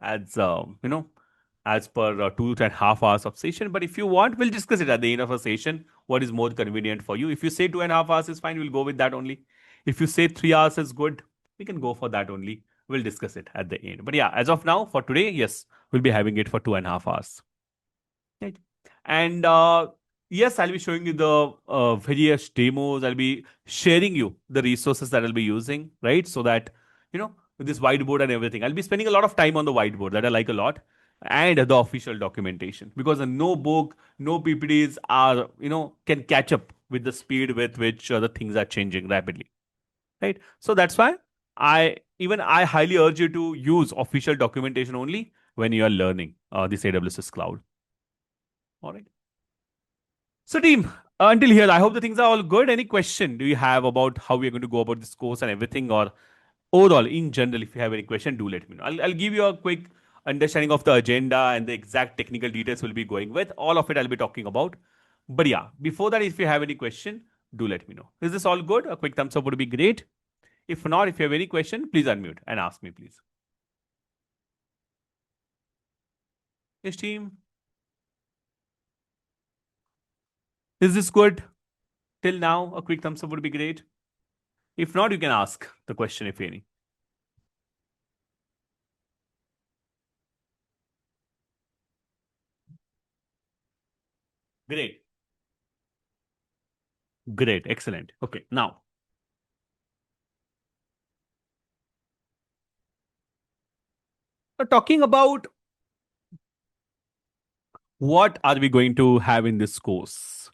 as per 2.5 hours of session. But if you want, we'll discuss it at the end of a session. What is more convenient for you? If you say 2.5 hours is fine, we'll go with that only. If you say 3 hours is good, we can go for that only. We'll discuss it at the end. But yeah, as of now, for today, yes, we'll be having it for 2.5 hours. Right. And yes, I'll be showing you the various demos. I'll be sharing you the resources that I'll be using, right? So that, with this whiteboard and everything, I'll be spending a lot of time on the whiteboard that I like a lot, and the official documentation, because no book, no PPTs are, can catch up with the speed with which the things are changing rapidly, right? So that's why I highly urge you to use official documentation only when you are learning this AWS cloud. All right. So, team, until here, I hope the things are all good. Any question do you have about how we are going to go about this course and everything, or overall, in general, if you have any question, do let me know. I'll give you a quick understanding of the agenda and the exact technical details we'll be going with. All of it I'll be talking about. But yeah, before that, if you have any question, do let me know. Is this all good? A quick thumbs up would be great. If not, if you have any question, please unmute and ask me, please. Yes, team. Is this good? Till now, a quick thumbs up would be great. If not, you can ask the question if any. Great. Great. Excellent. Okay. Now, talking about what are we going to have in this course,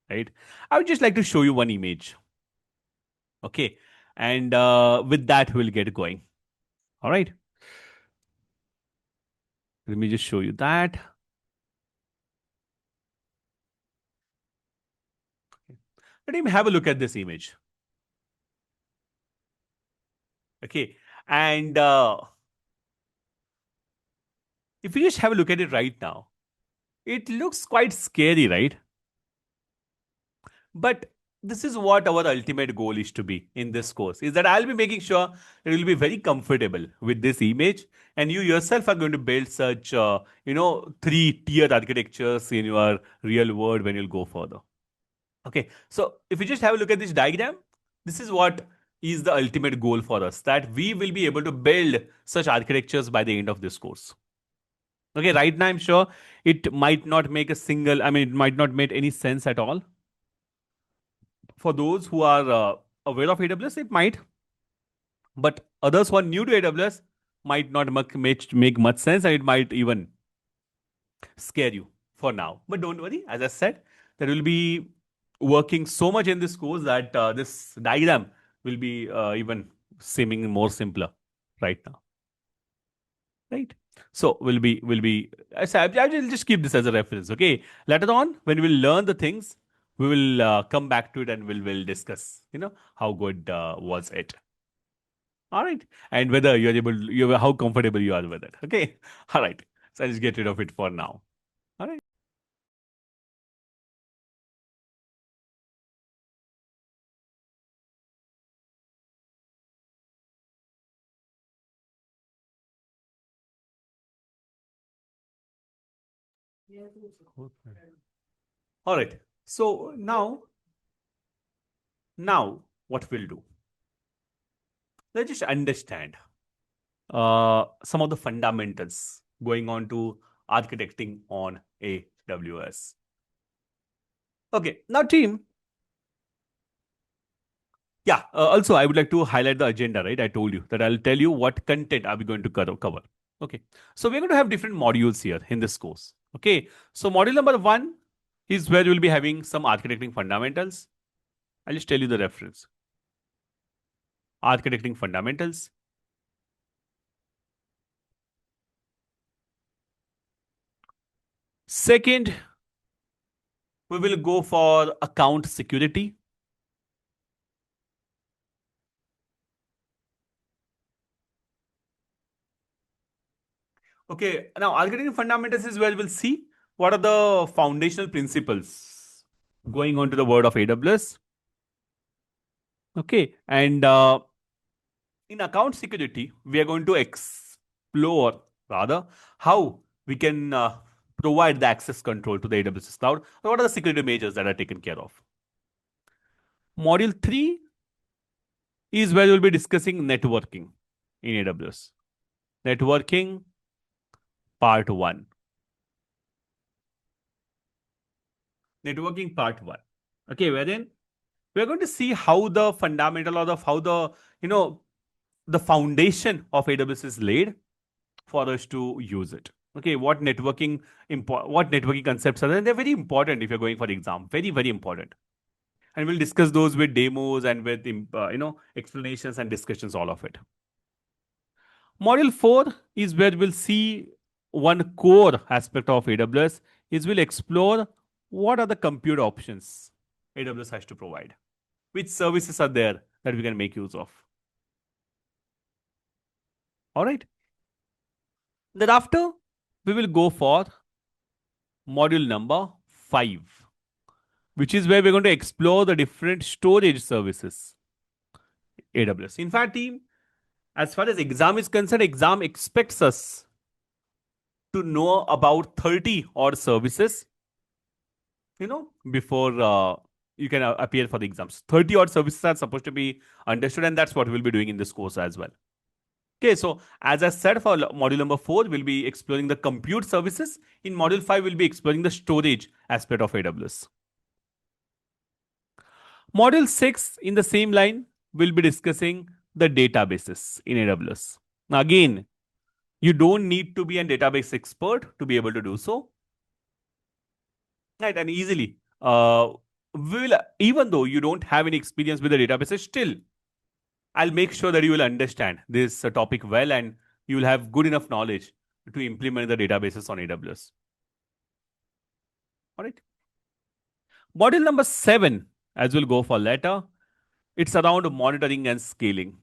right? I would just like to show you one image. Okay. And with that, we'll get going. All right. Let me just show you that. Let me have a look at this image. Okay. And if you just have a look at it right now, it looks quite scary, right? But this is what our ultimate goal is to be in this course, is that I'll be making sure that you'll be very comfortable with this image, and you yourself are going to build such, 3-tiered architectures in your real world when you'll go further. Okay, so if you just have a look at this diagram, this is what is the ultimate goal for us, that we will be able to build such architectures by the end of this course. Okay, right now I'm sure it might not make it might not make any sense at all. For those who are aware of AWS, it might, but others who are new to AWS might not make much sense, and it might even scare you for now. But don't worry, as I said, there will be working so much in this course that this diagram will be even seeming more simpler right now. Right. So I will just keep this as a reference. Okay. Later on, when we'll learn the things, we will come back to it and we'll discuss, how good was it. All right. And whether how comfortable you are with it. Okay. All right. So I'll just get rid of it for now. All right. All right. So now what we'll do, let's just understand some of the fundamentals going on to architecting on AWS. Okay. Now, team, yeah, also, I would like to highlight the agenda, right? I told you that I'll tell you what content are we going to cover. Okay. So we're going to have different modules here in this course. Okay. So module number 1 is where you'll be having some architecting fundamentals. I'll just tell you the reference. Architecting fundamentals. Second, we will go for account security. Okay, now architecting fundamentals is where we'll see what are the foundational principles going on to the world of AWS. Okay, and in account security, we are going to explore rather how we can provide the access control to the AWS cloud. What are the security measures that are taken care of? Module 3 is where we'll be discussing networking in AWS. Networking part 1. Networking part 1. Okay, wherein we're going to see how the fundamental or how the, the foundation of AWS is laid for us to use it. Okay, what networking concepts are there? And they're very important if you're going for the exam. Very, very important. And we'll discuss those with demos and with explanations and discussions, all of it. Module 4 is where we'll see one core aspect of AWS is we'll explore what are the compute options AWS has to provide. Which services are there that we can make use of. All right. Thereafter, we will go for module number 5, which is where we're going to explore the different storage services AWS. In fact, team, as far as exam is concerned, exam expects us to know about 30 odd services, before you can appear for the exams. 30 odd services are supposed to be understood, and that's what we'll be doing in this course as well. Okay, so as I said, for module number 4, we'll be exploring the compute services. In module 5, we'll be exploring the storage aspect of AWS. Module 6, in the same line, we'll be discussing the databases in AWS. Now, again, you don't need to be a database expert to be able to do so. Right, and easily. Even though you don't have any experience with the databases, still, I'll make sure that you will understand this topic well and you will have good enough knowledge to implement the databases on AWS. All right. Module number 7, as we'll go for later, it's around monitoring and scaling.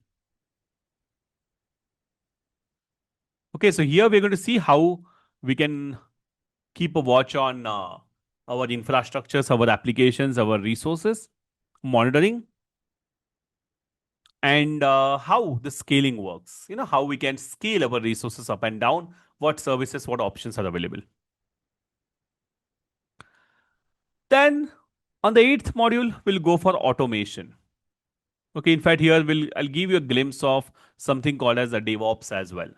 Okay, so here we're going to see how we can keep a watch on our infrastructures, our applications, our resources, monitoring, and how the scaling works. How we can scale our resources up and down, what services, what options are available. Then on the 8th module, we'll go for automation. Okay, in fact, here I'll give you a glimpse of something called as a DevOps as well.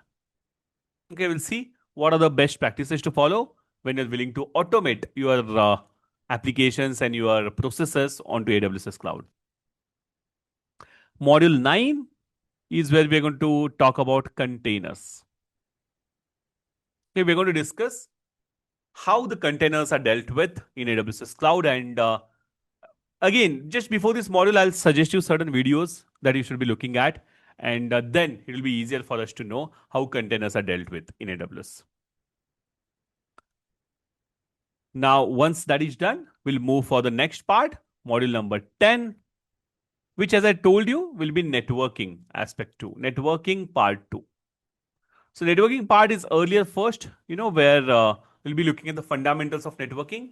Okay, we'll see what are the best practices to follow when you're willing to automate your applications and your processes onto AWS cloud. Module 9 is where we're going to talk about containers. Okay, we're going to discuss how the containers are dealt with in AWS cloud. And again, just before this module, I'll suggest you certain videos that you should be looking at. And then it will be easier for us to know how containers are dealt with in AWS. Now, once that is done, we'll move for the next part, module number 10, which, as I told you, will be networking aspect 2, networking part 2. So networking part is earlier first, where we'll be looking at the fundamentals of networking.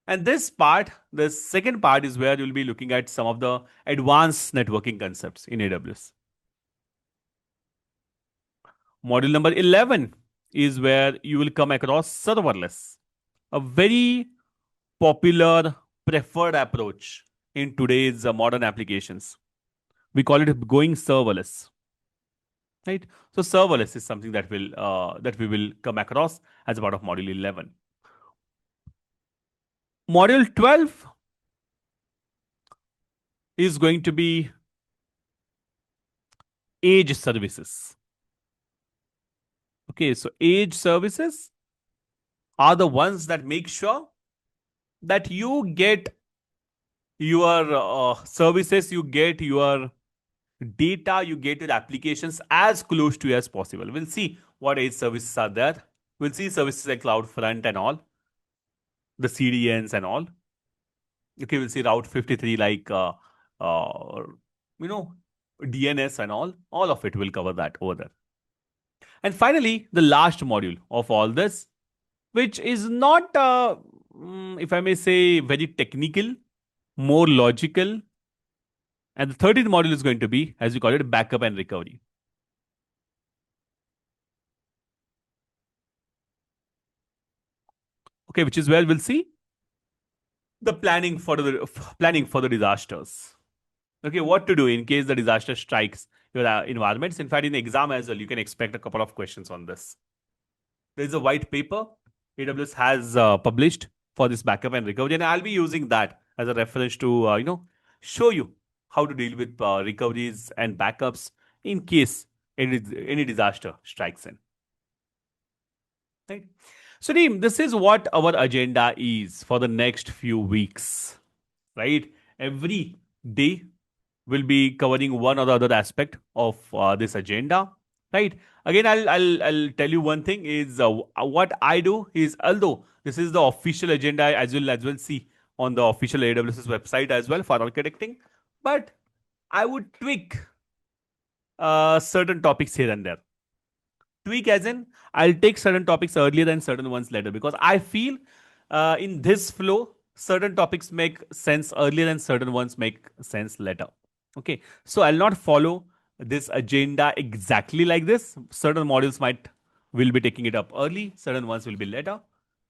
And this part, the second part, is where you'll be looking at some of the advanced networking concepts in AWS. Module number 11 is where you will come across serverless, a very popular preferred approach in today's modern applications. We call it going serverless. Right? So serverless is something that we will come across as a part of module 11. Module 12 is going to be edge services. Okay, so edge services are the ones that make sure that you get your services, you get your data, you get your applications as close to you as possible. We'll see what edge services are there. We'll see services like CloudFront and all, the CDNs and all. Okay, we'll see Route 53 like, DNS and all. All of it will cover that over there. And finally, the last module of all this, which is not, if I may say, very technical, more logical. And the 13th module is going to be, as we call it, backup and recovery. Okay, which is where we'll see the planning for the disasters. Okay, what to do in case the disaster strikes your environments. In fact, in the exam as well, you can expect a couple of questions on this. There is a white paper AWS has published for this backup and recovery, and I'll be using that as a reference to show you how to deal with recoveries and backups in case any disaster strikes in. Right. So, team, this is what our agenda is for the next few weeks. Right. Every day will be covering one or the other aspect of this agenda. Right. Again, I'll tell you one thing is what I do is, although this is the official agenda, as you'll see on the official AWS website as well for architecting, but I would tweak certain topics here and there. Tweak as in I'll take certain topics earlier and certain ones later, because I feel in this flow certain topics make sense earlier and certain ones make sense later. Okay, so I'll not follow this agenda exactly like this. Certain modules might will be taking it up early, certain ones will be later,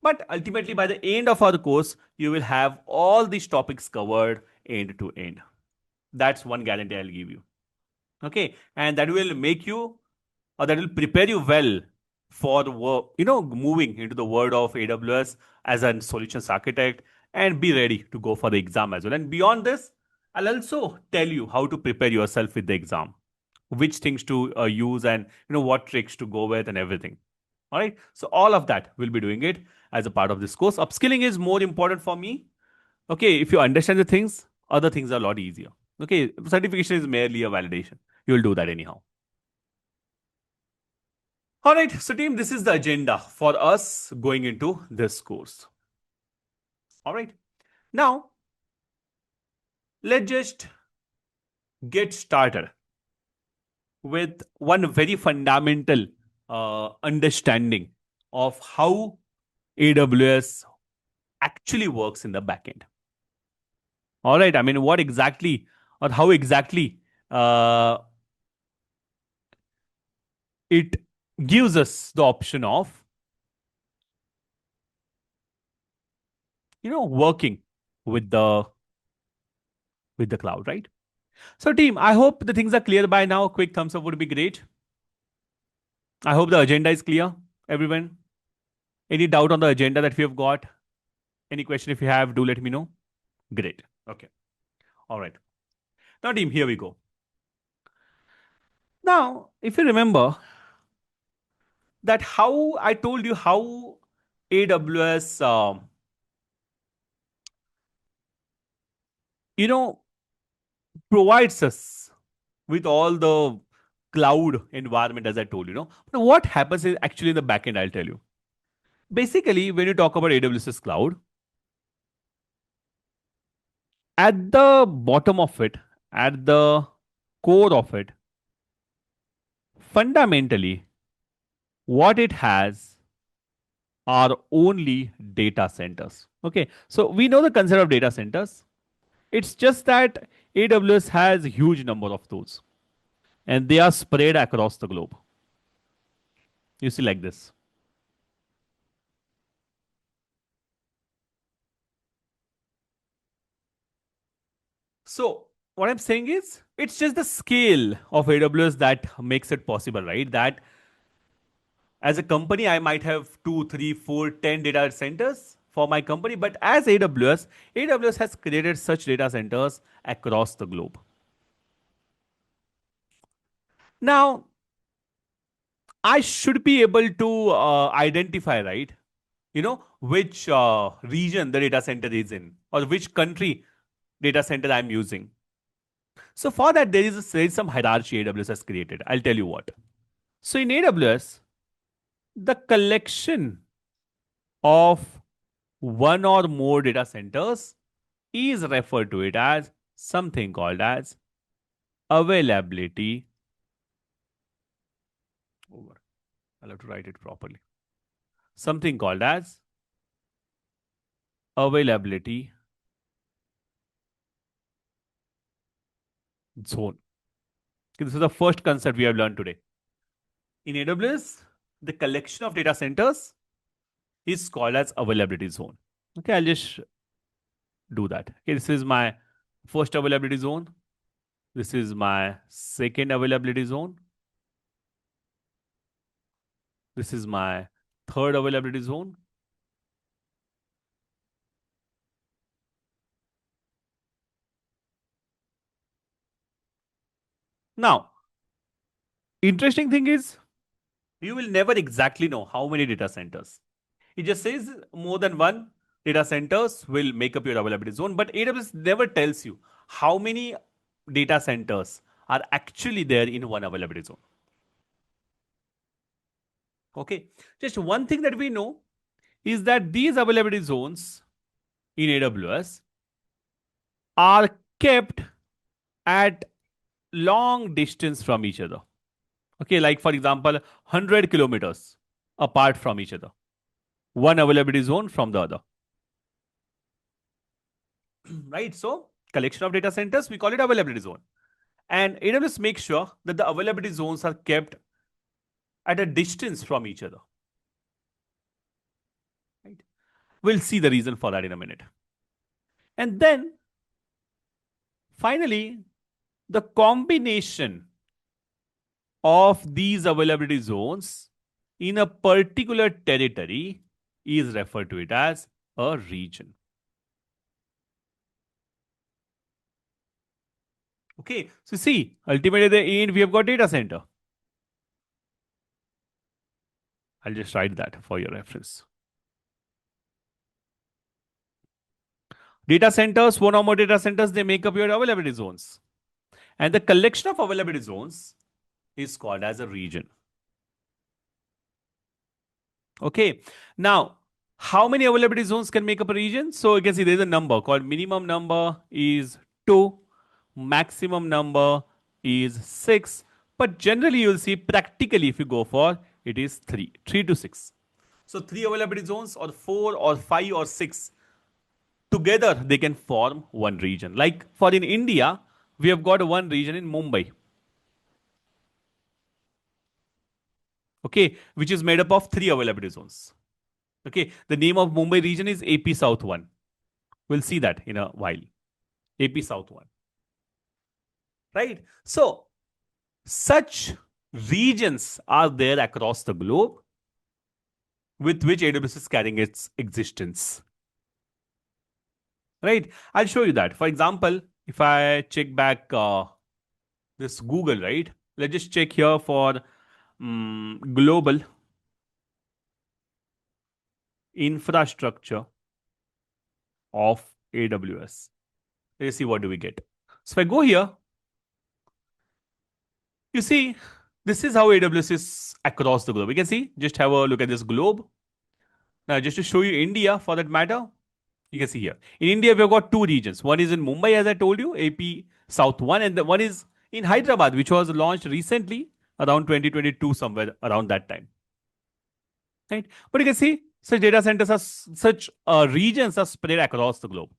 but ultimately by the end of our course you will have all these topics covered end to end. That's one guarantee I'll give you. Okay, and that will make you, or that will prepare you well for the work, moving into the world of AWS as a solutions architect, and be ready to go for the exam as well. And beyond this, I'll also tell you how to prepare yourself with the exam, which things to use, and what tricks to go with and everything. All right, so all of that we'll be doing it as a part of this course. Upskilling is more important for me. Okay, if you understand the things, other things are a lot easier. Okay, certification is merely a validation. You'll do that anyhow. All right, so team, this is the agenda for us going into this course. All right, now let's just get started with one very fundamental understanding of how AWS actually works in the backend. All right, I mean, what exactly or how exactly it gives us the option of working with the cloud, right? So team, I hope the things are clear by now. Quick thumbs up would be great. I hope the agenda is clear, everyone. Any doubt on the agenda that we have got? Any question if you have, do let me know. Great. Okay. All right. Now team, here we go. Now, if you remember that how I told you how AWS provides us with all the cloud environment, as I told you. But what happens is actually in the backend, I'll tell you. Basically, when you talk about AWS's cloud, at the bottom of it, at the core of it, fundamentally, what it has are only data centers. Okay, so we know the concept of data centers. It's just that AWS has a huge number of those, and they are spread across the globe. You see, like this. So what I'm saying is, it's just the scale of AWS that makes it possible, right? That as a company, I might have 2, 3, 4, 10 data centers for my company, but as AWS has created such data centers across the globe. Now, I should be able to identify, right? Which region the data center is in, or which country data center I'm using. So for that, there is some hierarchy AWS has created. I'll tell you what. So in AWS, the collection of one or more data centers is referred to it as something called as availability. Over. I'll have to write it properly. Something called as availability zone. Okay, this is the first concept we have learned today. In AWS, the collection of data centers is called as availability zone. Okay, I'll just do that. Okay, this is my first availability zone. This is my second availability zone. This is my third availability zone. Now, interesting thing is you will never exactly know how many data centers. It just says more than one data centers will make up your availability zone, but AWS never tells you how many data centers are actually there in one availability zone. Okay, just one thing that we know is that these availability zones in AWS are kept at long distance from each other. Okay, like for example, 100 kilometers apart from each other. One availability zone from the other. Right? So, collection of data centers, we call it availability zone. And AWS makes sure that the availability zones are kept at a distance from each other. Right? We'll see the reason for that in a minute. And then, finally, the combination of these availability zones in a particular territory is referred to it as a region. Okay, so see, ultimately at the end we have got data center. I'll just write that for your reference. Data centers, one or more data centers, they make up your availability zones. And the collection of availability zones is called as a region. Okay, now how many availability zones can make up a region? So you can see there's a number called minimum number is 2, maximum number is 6, but generally you'll see practically if you go for it is 3 to 6. So 3 availability zones or 4 or 5 or 6 together they can form one region. Like for in India, we have got one region in Mumbai. Okay, which is made up of 3 availability zones. Okay, the name of Mumbai region is AP South 1. We'll see that in a while. AP South 1. Right? So, such regions are there across the globe with which AWS is carrying its existence. Right? I'll show you that. For example, if I check back this Google, right? Let's just check here for global infrastructure of AWS. Let's see what do we get. So if I go here, you see, this is how AWS is across the globe. You can see, just have a look at this globe. Now, just to show you India for that matter, you can see here. In India, we've got 2 regions. One is in Mumbai, as I told you, AP South 1, and the one is in Hyderabad, which was launched recently around 2022, somewhere around that time. Right? But you can see such data centers are such regions are spread across the globe.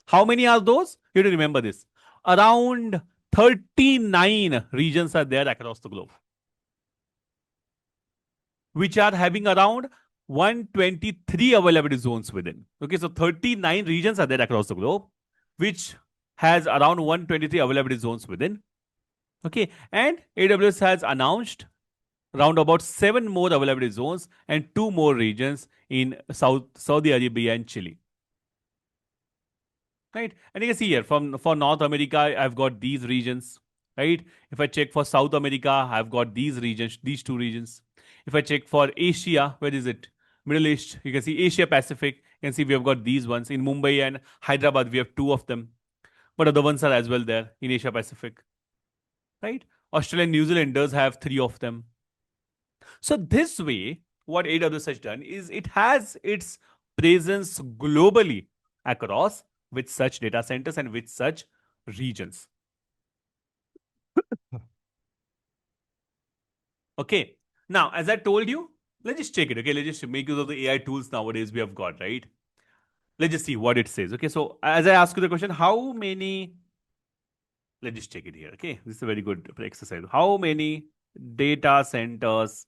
How many are those? You have to remember this. Around 39 regions are there across the globe, which are having around 123 availability zones within. Okay, so 39 regions are there across the globe, which has around 123 availability zones within. Okay, and AWS has announced around about 7 more availability zones and 2 more regions in Saudi Arabia and Chile. Right, and you can see here for North America, I've got these regions. Right, if I check for South America, I've got these regions, these 2 regions. If I check for Asia, where is it? Middle East, you can see Asia Pacific. You can see we have got these ones. In Mumbai and Hyderabad, we have 2 of them. But other ones are as well there in Asia Pacific. Right? Australia and New Zealand does have 3 of them. So this way, what AWS has done is it has its presence globally across with such data centers and with such regions. Okay. Now, as I told you, let's just check it. Okay, let's just make use of the AI tools nowadays we have got, right? Let's just see what it says. Okay, so as I ask you the question, how many, let's just check it here. Okay, this is a very good exercise. How many data centers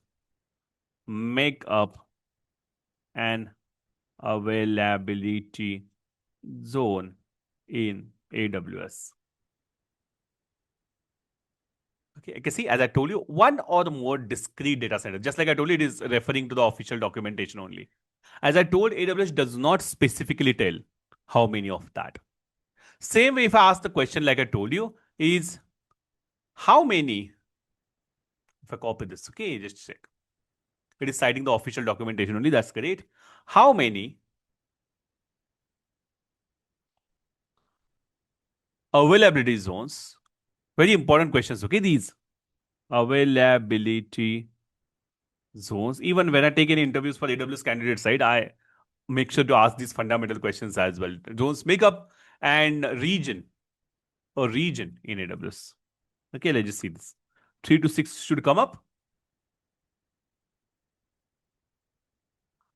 make up an availability zone in AWS? Okay, I can see, as I told you, 1 or more discrete data centers. Just like I told you, it is referring to the official documentation only. As I told, AWS does not specifically tell how many of that. Same way, if I ask the question like I told you, is how many, if I copy this, okay, just check. It is citing the official documentation only, that's great. How many availability zones? Very important questions, okay, these availability zones. Even when I take any interviews for AWS candidate side, I make sure to ask these fundamental questions as well. Zones makeup and region or region in AWS. Okay, let's just see this. 3 to 6 should come up.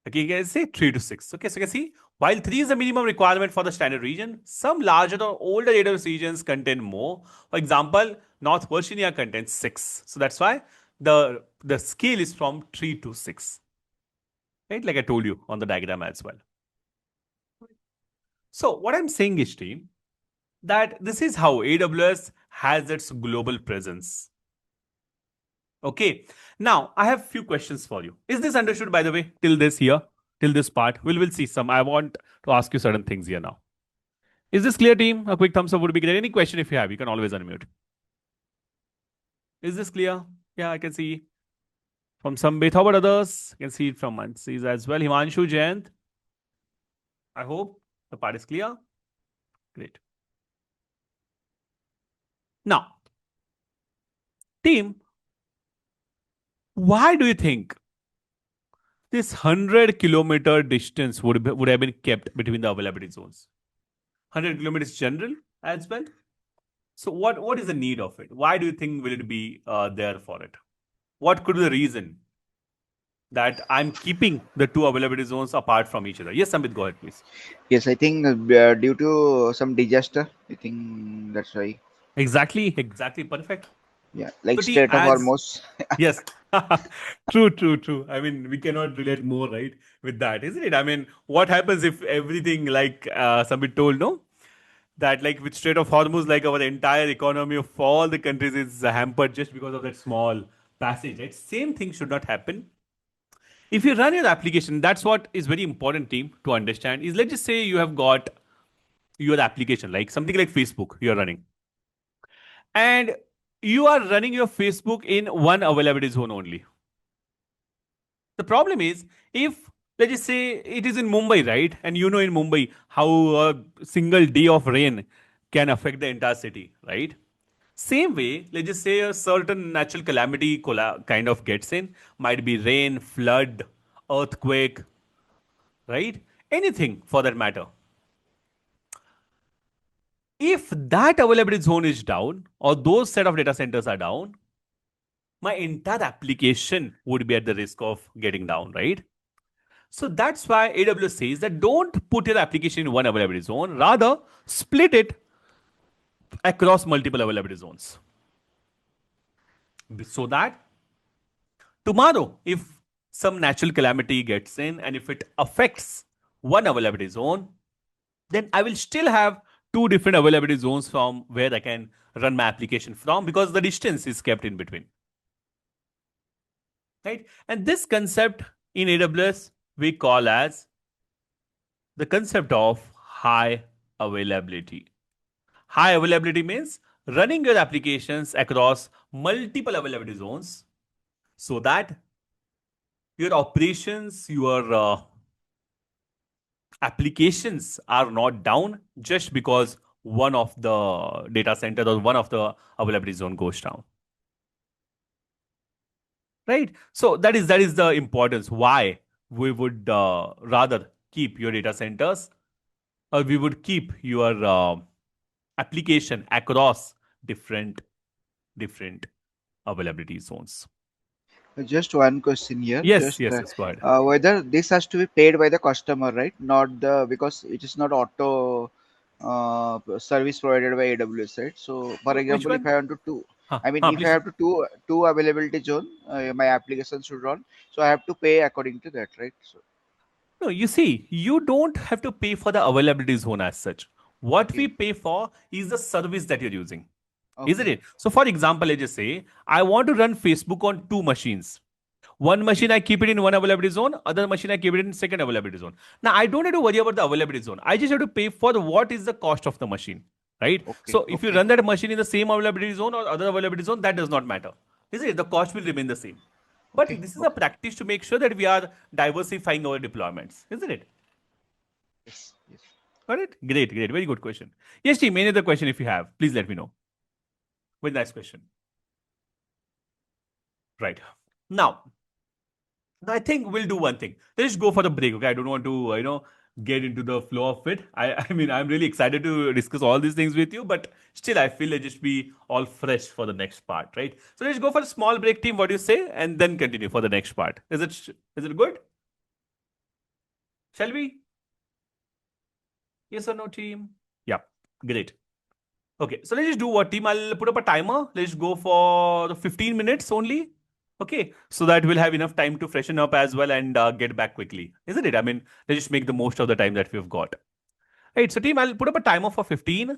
Okay, you guys say 3 to 6. Okay, so you can see while 3 is the minimum requirement for the standard region, some larger or older AWS regions contain more. For example, North Virginia contains 6. So that's why the scale is from 3 to 6. Right? Like I told you on the diagram as well. So what I'm saying is, team, that this is how AWS has its global presence. Okay. Now, I have few questions for you. Is this understood, by the way, till this here, till this part? We'll see some. I want to ask you certain things here now. Is this clear, team? A quick thumbs up would be great. Any question if you have, you can always unmute. Is this clear? Yeah, I can see from Sambit. How about others? I can see it from Mansis as well. Himanshu, Jayant. I hope the part is clear. Great. Now, team, why do you think this 100-kilometer distance would have been kept between the availability zones? 100 kilometers general as well. So what is the need of it? Why do you think will it be there for it? What could be the reason that I'm keeping the two availability zones apart from each other? Yes, Samit, go ahead, please. Yes, I think due to some disaster, I think that's why. Exactly, perfect. Yeah, like So team, Strait of as Hormuz. yes, true. I mean, we cannot relate more, right, with that, isn't it? I mean, what happens if everything, like Samit told, no? That like with Strait of Hormuz, like our entire economy of all the countries is hampered just because of that small passage, right? Same thing should not happen. If you run your application, that's what is very important, team, to understand. Is let's just say you have got your application, like something like Facebook, you're running, and you are running your Facebook in one availability zone only. The problem is if let's just say it is in Mumbai, right? And you know in Mumbai how a single day of rain can affect the entire city, right? Same way, let's just say a certain natural calamity kind of gets in, might be rain, flood, earthquake, right? Anything for that matter. If that availability zone is down or those set of data centers are down, my entire application would be at the risk of getting down, right? So that's why AWS says that don't put your application in one availability zone, rather split it across multiple availability zones. So that tomorrow, if some natural calamity gets in and if it affects one availability zone, then I will still have two different availability zones from where I can run my application from because the distance is kept in between. Right? And this concept in AWS we call as the concept of high availability. High availability means running your applications across multiple availability zones so that your operations, your applications are not down just because one of the data center or one of the availability zone goes down. Right? So that is the importance why we would rather keep your data centers or we would keep your application across different availability zones. Just one question here, Yes, just yes, yes. Go ahead. whether this has to be paid by the customer, right? Not the because it is not auto service provided by AWS, right? So, for Which example, if one? I want to two, I mean, if I Please. have to two availability zone, my application should run. So I have to pay according to that, right? So No, you see, you don't have to pay for the availability zone as such. What we okay, pay for is the service that you're using. Isn't okay, it? So, for example, let's just say I want to run Facebook on two machines. One okay, machine I keep it in one availability zone, other machine I keep it in second availability zone. Now I don't have to worry about the availability zone. I just have to pay for what is the cost of the machine. right? Okay. So if you Okay. run that machine in the same availability zone or other availability zone, that does not matter. Isn't it? The cost will remain the same. But Okay. this is a Okay. practice to make sure that we are diversifying our deployments, isn't it? Yes. Yes. Got it? Great, great. Very good question. Yes, team, any other question if you have, please let me know. Very nice question. Right. Now, I think we'll do one thing. Let's go for the break. Okay. I don't want to, get into the flow of it. I mean, I'm really excited to discuss all these things with you, but still, I feel it just be all fresh for the next part, right? So let's go for a small break, team. What do you say? And then continue for the next part. Is it good? Shall we? Yes or no, team? Yeah. Great. Okay, so let's just do what, team? I'll put up a timer. Let's go for the 15 minutes only. Okay, so that we'll have enough time to freshen up as well and get back quickly, isn't it? I mean, let's just make the most of the time that we've got. Right, so team, I'll put up a timer for 15.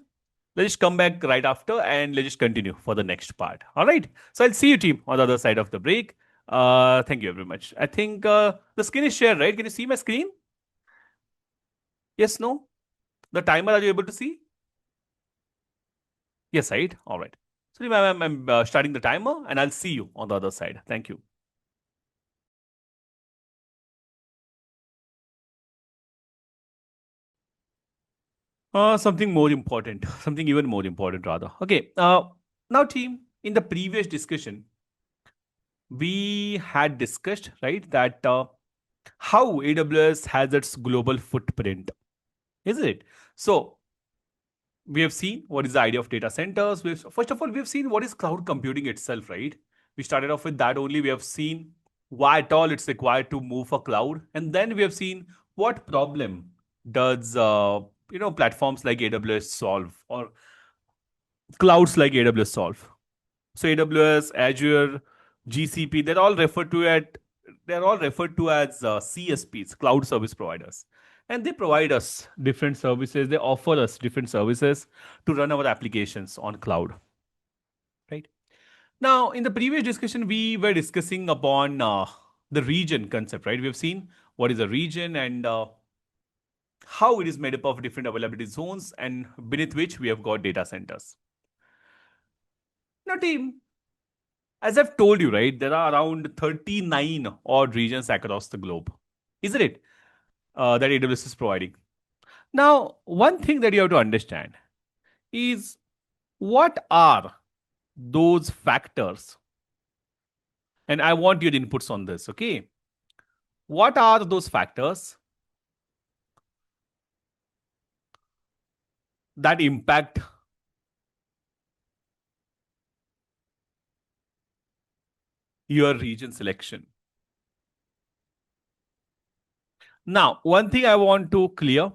Let's just come back right after and let's just continue for the next part. All right, so I'll see you, team, on the other side of the break. Thank you very much. I think the screen is shared, right? Can you see my screen? Yes, no? The timer, are you able to see? Yes, right? All right. So I'm starting the timer and I'll see you on the other side. Thank you. Something more important, something even more important rather. Okay. Now, team, in the previous discussion, we had discussed, right, that how AWS has its global footprint, isn't it? So we have seen what is the idea of data centers. First of all, we have seen what is cloud computing itself, right? We started off with that only. We have seen why at all it's required to move for cloud, and then we have seen what problem does platforms like AWS solve or clouds like AWS solve. So AWS, Azure, GCP, they're all referred to as CSPs, cloud service providers. And they provide us different services. They offer us different services to run our applications on cloud. Right. Now, in the previous discussion, we were discussing upon the region concept, right? We've seen what is a region and how it is made up of different availability zones and beneath which we have got data centers. Now, team, as I've told you, right, there are around 39 odd regions across the globe, isn't it? That AWS is providing. Now, one thing that you have to understand is what are those factors? And I want your inputs on this, okay? What are those factors that impact your region selection? Now, one thing I want to clear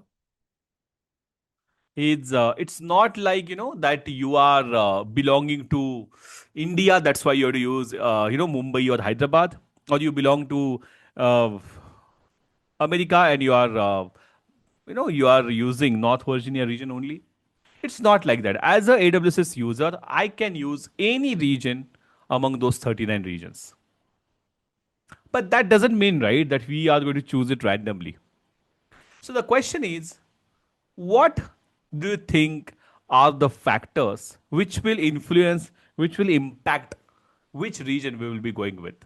is it's not like that you are belonging to India. That's why you have to use Mumbai or Hyderabad, or you belong to uh, America and you are using North Virginia region only. It's not like that. As a AWS user, I can use any region among those 39 regions. But that doesn't mean, right, that we are going to choose it randomly. So the question is, what do you think are the factors which will influence, which will impact which region we will be going with?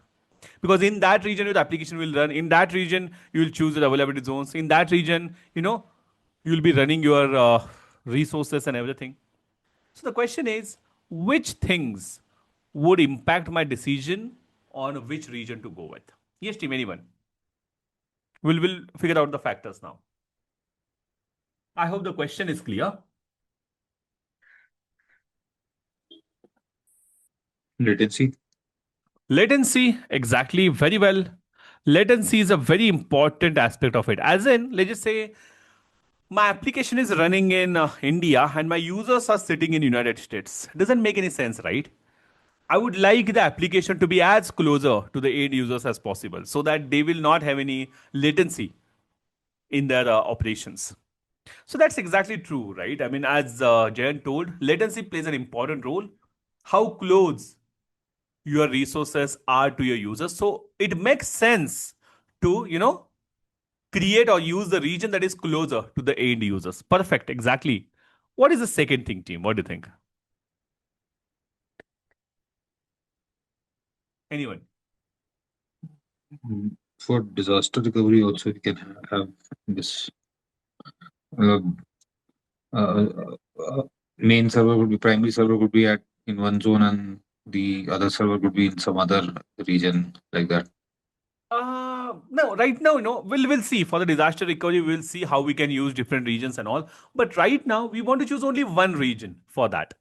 Because in that region, your application will run. In that region, you will choose the availability zones. In that region, you'll be running your resources and everything. So the question is, which things would impact my decision on which region to go with? Yes, team, anyone? We'll figure out the factors now. I hope the question is clear. Latency. Latency, exactly, very well. Latency is a very important aspect of it. As in, let's just say my application is running in India and my users are sitting in United States. Doesn't make any sense, right? I would like the application to be as closer to the end users as possible so that they will not have any latency in their operations. So that's exactly true, right? I mean, as Jayan told, latency plays an important role. How close your resources are to your users. So it makes sense to, create or use the region that is closer to the end users. Perfect, exactly What is the second thing, team? What do you think? Anyone? For disaster recovery, also you can have this uh, uh, uh, main server would be primary server would be at in one zone and the other server would be in some other region like that. No, right now, we'll see for the disaster recovery. We'll see how we can use different regions and all. But right now, we want to choose only one region for that,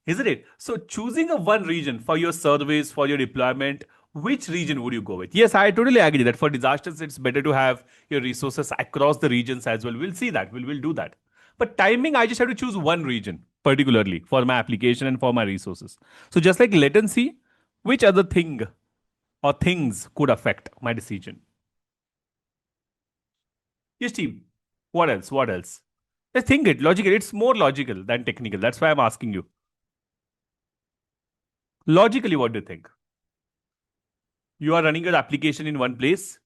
isn't it? So choosing a one region for your service, for your deployment, which region would you go with? Yes, I totally agree that for disasters, it's better to have your resources across the regions as well. We'll see that. We'll do that. But timing, I just have to choose one region particularly for my application and for my resources. So just like latency, which other thing or things could affect my decision? Yes, team. What else? What else? Let's think it logical. It's more logical than technical. That's why I'm asking you. Logically, what do you think? You are running your application in one place.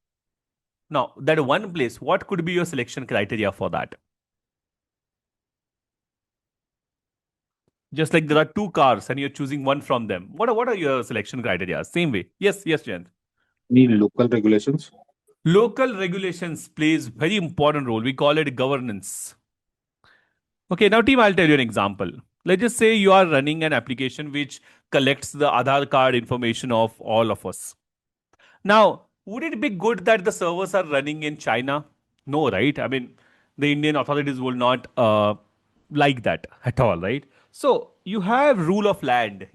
Now, that one place, what could be your selection criteria for that? Just like there are two cars and you're choosing one from them. What are your selection criteria? Same way. Yes, Jayant. Any local regulations? Local regulations plays very important role. We call it governance. Okay, now team, I'll tell you an example. Let's just say you are running an application which collects the Aadhaar card information of all of us. Now, would it be good that the servers are running in China? No, right? I mean, the Indian authorities will not like that at all, right? So you have rule of land,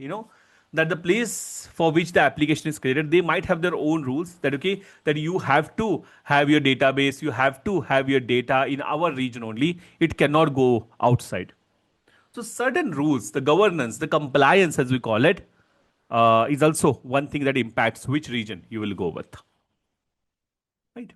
that the place for which the application is created, they might have their own rules that, okay, that you have to have your database, you have to have your data in our region only. It cannot go outside. So certain rules, the governance, the compliance, as we call it, is also one thing that impacts which region you will go with. Right.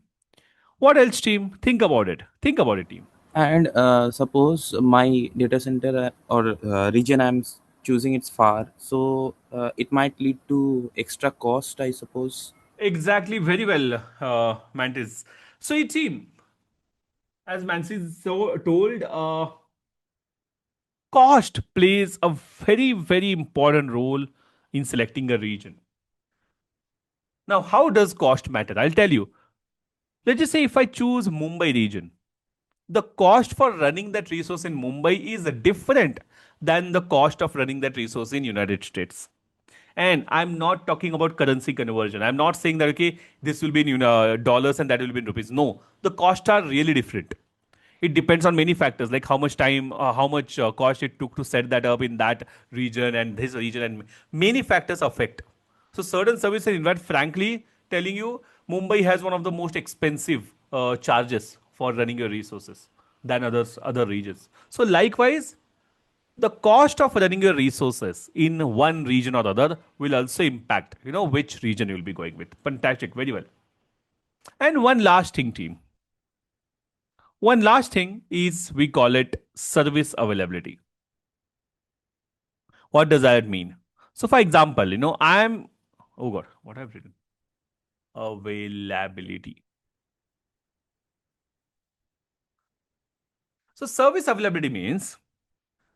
What else, team? Think about it. Think about it, team. And suppose my data center or region choosing it's far, so it might lead to extra cost, I suppose. Exactly. Very well, Mantis. So, team, as Mantis so told, cost plays a very, very important role in selecting a region. Now, how does cost matter? I'll tell you. Let's just say if I choose Mumbai region, the cost for running that resource in Mumbai is different than the cost of running that resource in United States. And I'm not talking about currency conversion. I'm not saying that, okay, this will be in dollars and that will be in rupees. No, the costs are really different. It depends on many factors, like how much time, how much cost it took to set that up in that region and this region, and many factors affect. So certain services, in fact, frankly, telling you, Mumbai has one of the most expensive charges for running your resources than other regions. So likewise, the cost of running your resources in one region or other will also impact, which region you'll be going with. Fantastic, very well. And one last thing, team. One last thing is we call it service availability. What does that mean? So, for example, I'm, oh God, what I've written? Availability. So, service availability means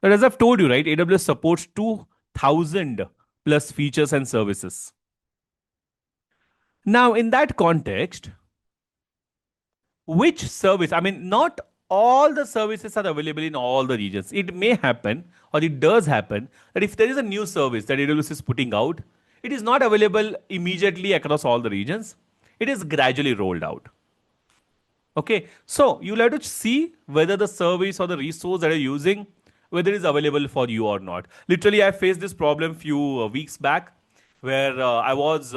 that, as I've told you, right, AWS supports 2,000 plus features and services. Now, in that context, which service, I mean, not all the services are available in all the regions. It may happen, or it does happen, that if there is a new service that AWS is putting out, it is not available immediately across all the regions. It is gradually rolled out. Okay, so you'll have to see whether the service or the resource that you're using, whether it is available for you or not. Literally, I faced this problem few weeks back, where I was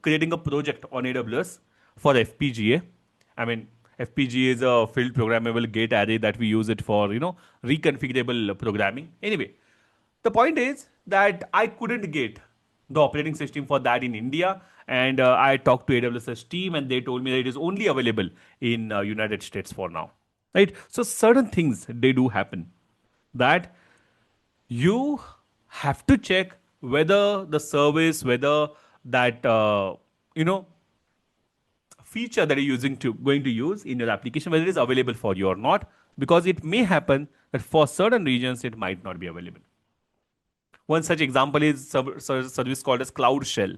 creating a project on AWS for FPGA. I mean, FPGA is a field programmable gate array that we use it for, reconfigurable programming. Anyway, the point is that I couldn't get the operating system for that in India, and I talked to AWS team, and they told me that it is only available in United States for now. Right? So certain things they do happen that you have to check whether the service, whether that feature that you're going to use in your application, whether it is available for you or not, because it may happen that for certain regions it might not be available. One such example is service called as Cloud Shell,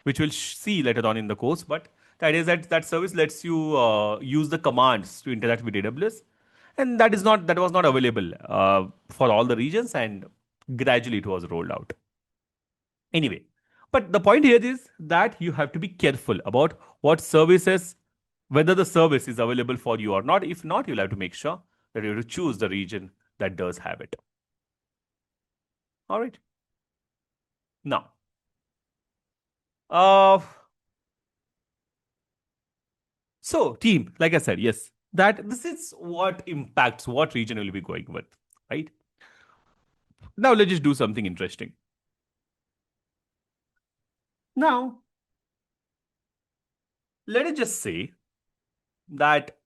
which we'll see later on in the course. But the idea is that that service lets you use the commands to interact with AWS, and that was not available for all the regions, and gradually it was rolled out. Anyway, but the point here is that you have to be careful about what services, whether the service is available for you or not. If not, you'll have to make sure that you have to choose the region that does have it. All right. Now, so team, like I said, yes, that this is what impacts what region will be going with, right? Now let's just do something interesting. Now, let us just say that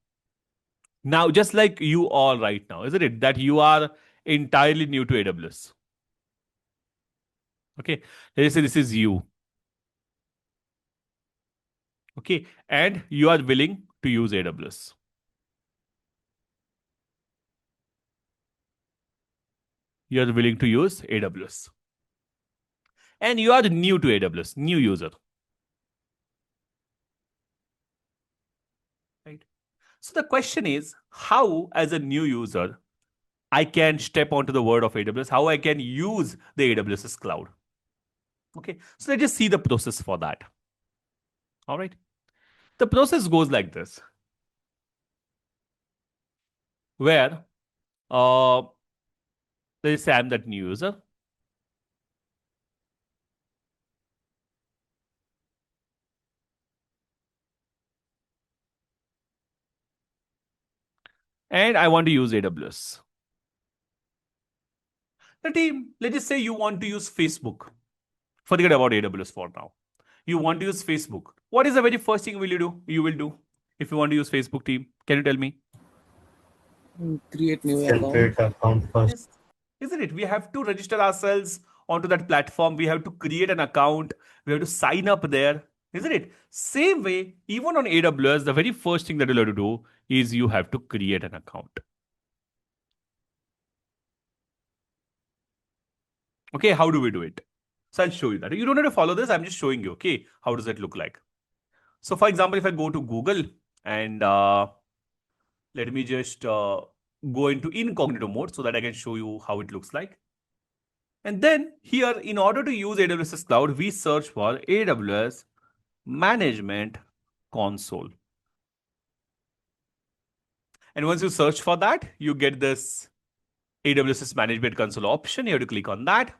now, just like you all right now, isn't it, that you are entirely new to AWS. Okay, let's say this is you. Okay, and you are willing to use AWS. You are willing to use AWS. And you are new to AWS, new user. Right? So the question is, how, as a new user, I can step onto the world of AWS, how I can use the AWS cloud. Okay, so let's just see the process for that. All right. The process goes like this, where let's say I'm that new user. And I want to use AWS. The team, let's just say you want to use Facebook. Forget about AWS for now. You want to use Facebook. What is the very first thing you will do if you want to use Facebook, team? Can you tell me? Create new Create account. account first. Yes. Isn't it? We have to register ourselves onto that platform. We have to create an account. We have to sign up there. Isn't it? Same way, even on AWS, the very first thing that you'll have to do is you have to create an account. Okay, how do we do it? So I'll show you that. You don't have to follow this. I'm just showing you, okay, how does it look like? So for example, if I go to Google and let me just go into incognito mode so that I can show you how it looks like. And then here, in order to use AWS Cloud, we search for AWS Management Console. And once you search for that, you get this AWS Management Console option. You have to click on that.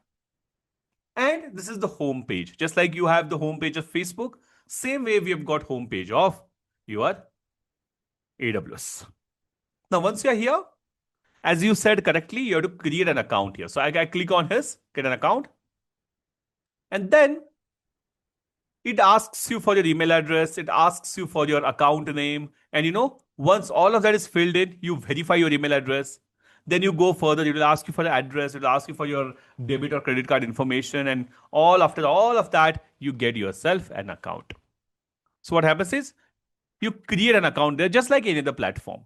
And this is the home page. Just like you have the home page of Facebook, same way we have got home page of your AWS. Now, once you are here, as you said correctly, you have to create an account here. So I click on his, get an account. And then it asks you for your email address. It asks you for your account name. And once all of that is filled in, you verify your email address. Then you go further. It will ask you for the address. It will ask you for your debit or credit card information. And after all of that, you get yourself an account. So what happens is you create an account there just like any other platform.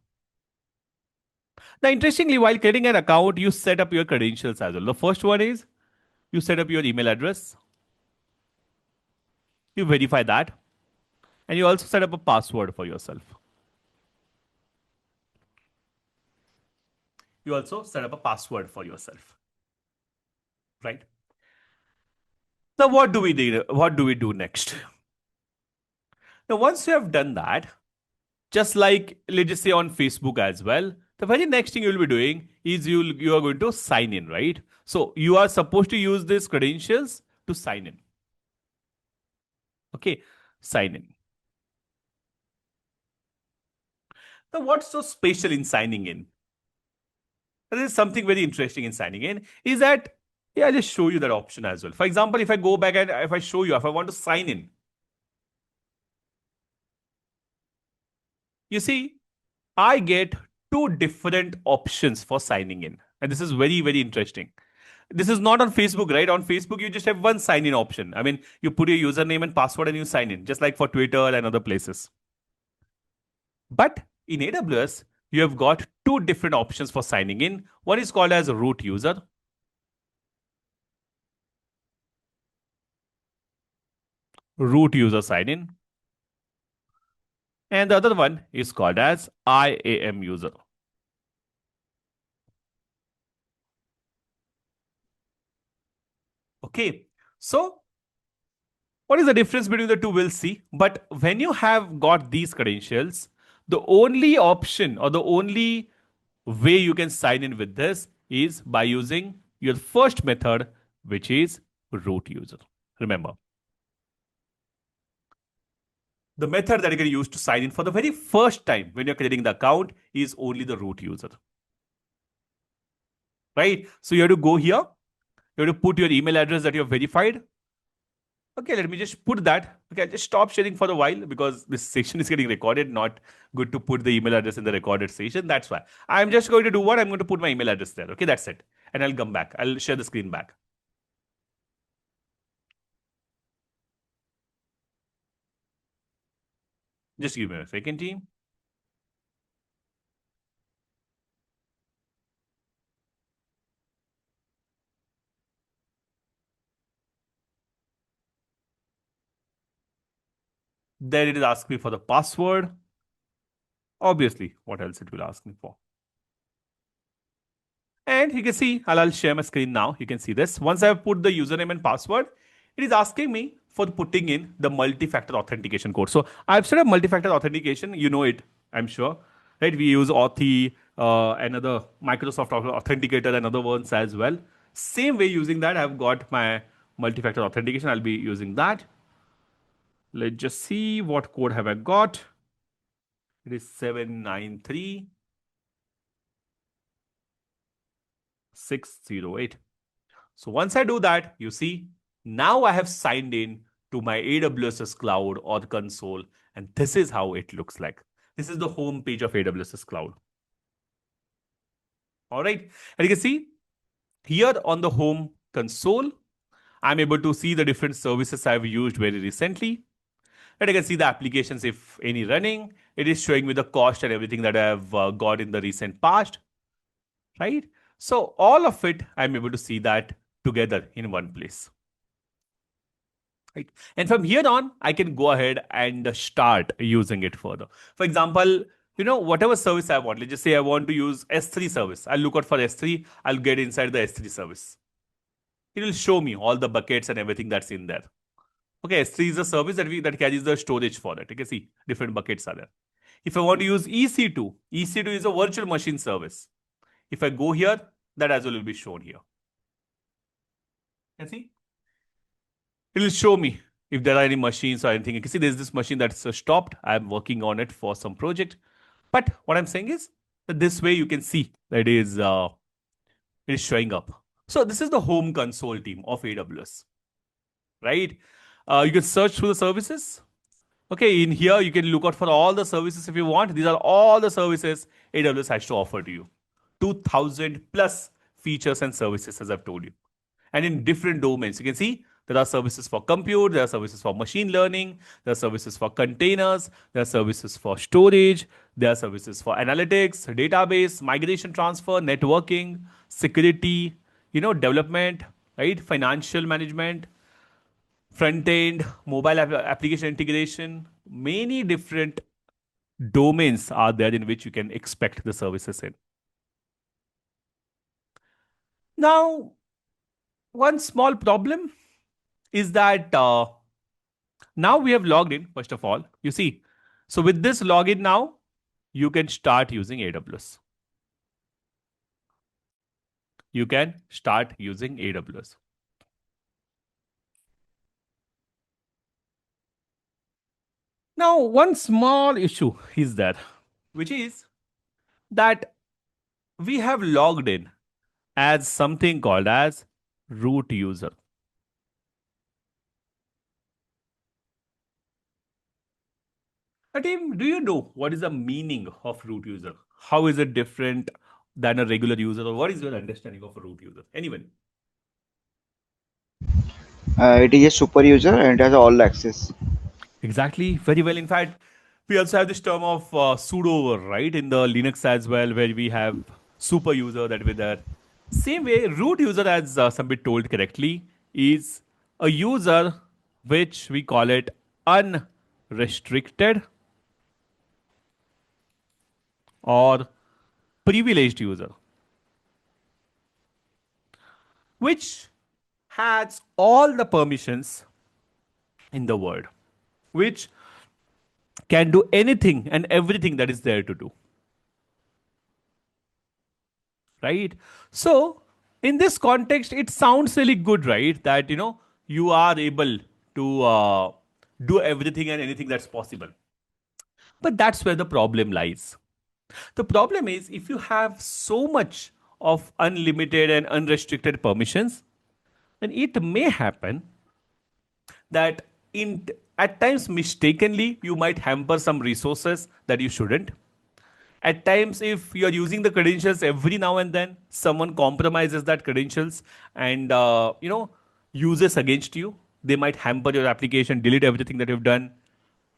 Now, interestingly, while creating an account, you set up your credentials as well. The first one is you set up your email address. You verify that. And you also set up a password for yourself. You also set up a password for yourself. Right? Now, what do we do? What do we do next? Now, once you have done that, just like let's just say on Facebook as well, the very next thing you'll be doing is you are going to sign in, right? So you are supposed to use these credentials to sign in. Okay, sign in. Now, what's so special in signing in? There is something very interesting in signing in is that, I'll just show you that option as well. For example, if I go back and if I show you, if I want to sign in, you see, I get two different options for signing in. And this is very, very interesting. This is not on Facebook, right? On Facebook, you just have one sign-in option. I mean, you put your username and password and you sign in, just like for Twitter and other places. But in AWS, you have got two different options for signing in. One is called as root user. Root user sign in. And the other one is called as IAM user. Okay. So what is the difference between the two? We'll see. But when you have got these credentials, the only option or the only way you can sign in with this is by using your first method, which is root user. Remember, the method that you can use to sign in for the very first time when you're creating the account is only the root user. Right? So you have to go here. You have to put your email address that you're verified. Okay, let me just put that. Okay, I'll just stop sharing for a while because this session is getting recorded. Not good to put the email address in the recorded session. That's why. I'm just going to do what? I'm going to put my email address there. Okay, that's it. And I'll come back. I'll share the screen back. Just give me a second, team. Then it is asking me for the password. Obviously, what else it will ask me for? And you can see, I'll share my screen now. You can see this. Once I've put the username and password, it is asking me for putting in the multi-factor authentication code. So I've set up multi-factor authentication. You know it, I'm sure. Right? We use another Microsoft Authenticator and other ones as well. Same way using that, I've got my multi-factor authentication. I'll be using that. Let's just see what code have I got. It is 793 608. So once I do that, you see, now I have signed in to my AWS Cloud or the console, and this is how it looks like. This is the home page of AWS Cloud. All right. And you can see here on the home console, I'm able to see the different services I've used very recently. And I can see the applications, if any, running. It is showing me the cost and everything that I have got in the recent past. Right? So all of it, I'm able to see that together in one place. Right? And from here on, I can go ahead and start using it further. For example, whatever service I want, let's just say I want to use S3 service. I'll look out for S3. I'll get inside the S3 service. It will show me all the buckets and everything that's in there. Okay, S3 is a service that carries the storage for it. You can see different buckets are there. If I want to use EC2, EC2 is a virtual machine service. If I go here, that as well will be shown here. You can see? It will show me if there are any machines or anything. You can see there's this machine that's stopped. I'm working on it for some project. But what I'm saying is that this way you can see that it is showing up. So this is the home console team of AWS, right? You can search through the services. Okay, in here you can look out for all the services if you want. These are all the services AWS has to offer to you. 2000 plus features and services, as I've told you. And in different domains, you can see there are services for compute, there are services for machine learning, there are services for containers, there are services for storage, there are services for analytics, database, migration transfer, networking, security, development, right? Financial management, front end, mobile application integration. Many different domains are there in which you can expect the services in. Now, one small problem is that now we have logged in, first of all, you see. So with this login now, you can start using AWS. You can start using AWS. Now, one small issue is there, which is that we have logged in as something called as root user. Team, do you know what is the meaning of root user? How is it different than a regular user, or what is your understanding of a root user? Anyone? It is a super user and has all access. Exactly. Very well. In fact, We also have this term of sudo, right, in the Linux as well, where we have super user that with there. Same way, root user, as Sambit told correctly, is a user which we call it unrestricted or privileged user, which has all the permissions in the world, which can do anything and everything that is there to do. Right? So, in this context, it sounds really good, right? That, you are able to do everything and anything that's possible. But that's where the problem lies. The problem is if you have so much of unlimited and unrestricted permissions, then it may happen that in at times mistakenly you might hamper some resources that you shouldn't. At times, if you're using the credentials every now and then, someone compromises that credentials and uses against you. They might hamper your application, delete everything that you've done,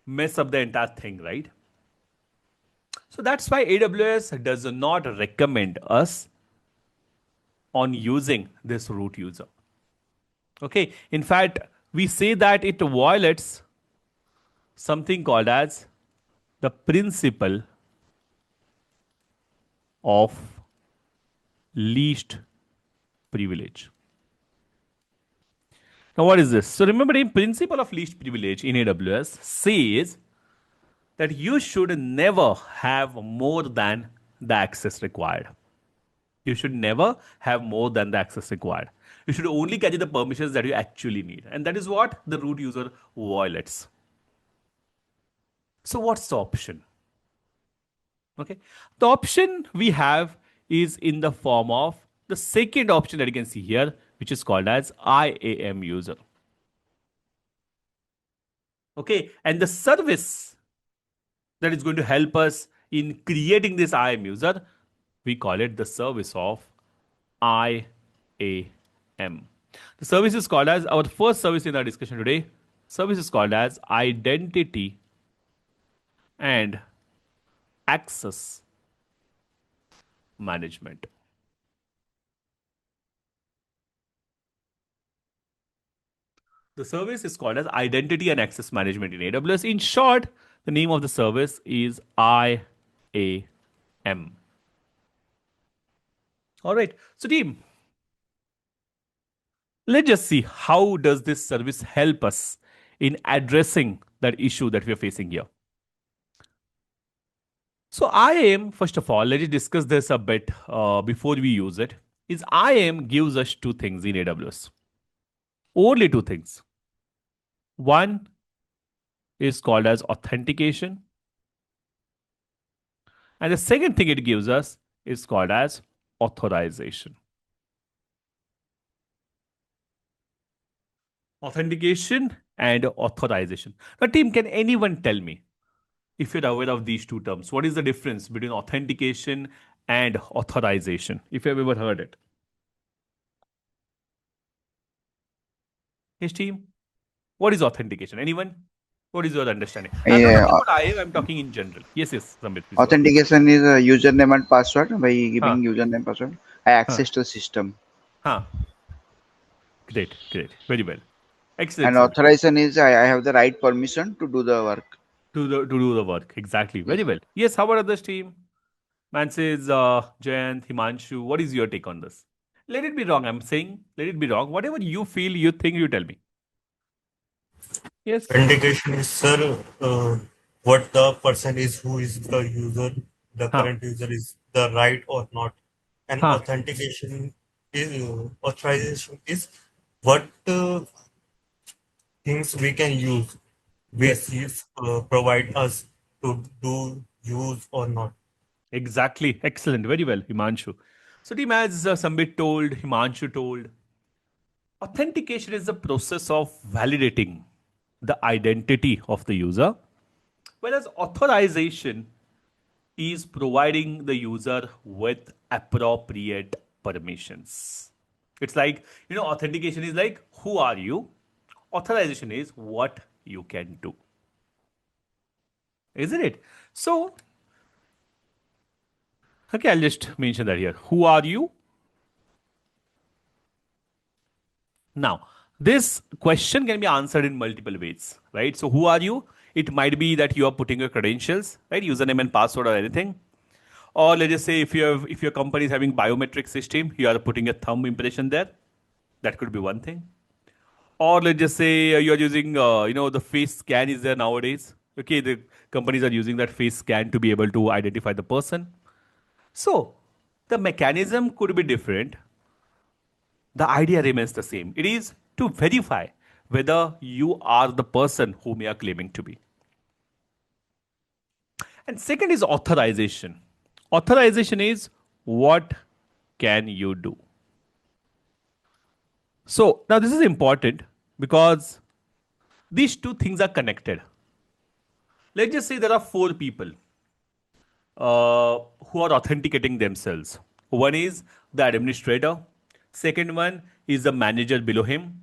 mess up the entire thing, right? So that's why AWS does not recommend us on using this root user. Okay, in fact, we say that it violates something called as the principle of least privilege. Now, what is this? So, remember, the principle of least privilege in AWS says that you should never have more than the access required. You should never have more than the access required. You should only carry the permissions that you actually need. And that is what the root user violates. So, what's the option? Okay. The option we have is in the form of the second option that you can see here, which is called as IAM user. Okay. And the service that is going to help us in creating this IAM user, we call it the service of IAM. The service is called as, our first service in our discussion today, service is called as Identity and Access Management. The service is called as Identity and Access Management in AWS. In short, the name of the service is IAM. All right. So, team, let's just see how does this service help us in addressing that issue that we are facing here. So, IAM, first of all, let's discuss this a bit before we use it. Is IAM gives us two things in AWS. Only two things. One is called as authentication. And the second thing it gives us is called as authorization. Authentication and authorization. Now, team, can anyone tell me, if you're aware of these two terms, what is the difference between authentication and authorization, if you've ever heard it? Yes, team. What is authentication? Anyone? What is your understanding? I'm not Yeah, talking about IAM, I'm talking in general. Yes, Sambit, please go ahead. authentication is a username and password. By Huh, giving username password, I huh, access to the system. huh. Great. Very well. Excellent, And Sambit. authorization is I have the right permission to do the work. To do the work. Exactly. Very Yes. well. Yes, how about others, team? Man says, Jayant, Himanshu, what is your take on this? Let it be wrong. I'm saying, let it be wrong. Whatever you feel, you think, you tell me. Yes. Indication is, sir, what the person is, who is the user, the Huh. current user is the right or not. And Huh. authentication is authorization is what things we can use, which Yes. is provide us to do use or not. Exactly. Excellent. Very well, Himanshu. So, team, as Sambit told, Himanshu told, authentication is the process of validating the identity of the user, whereas authorization is providing the user with appropriate permissions. It's like, authentication is like, who are you? Authorization is what you can do. isn't it? So, okay, I'll just mention that here. Who are you? Now, this question can be answered in multiple ways, right? So, who are you? It might be that you are putting your credentials, right? Username and password or anything. Or let's just say if your company is having biometric system, you are putting a thumb impression there. That could be one thing. Or let's just say you're using, the face scan is there nowadays. Okay, the companies are using that face scan to be able to identify the person. So the mechanism could be different. The idea remains the same. It is to verify whether you are the person whom you are claiming to be. And second is authorization. Authorization is what can you do? So now this is important because these two things are connected. Let's just say there are four people who are authenticating themselves. One is the administrator. Second one is the manager below him.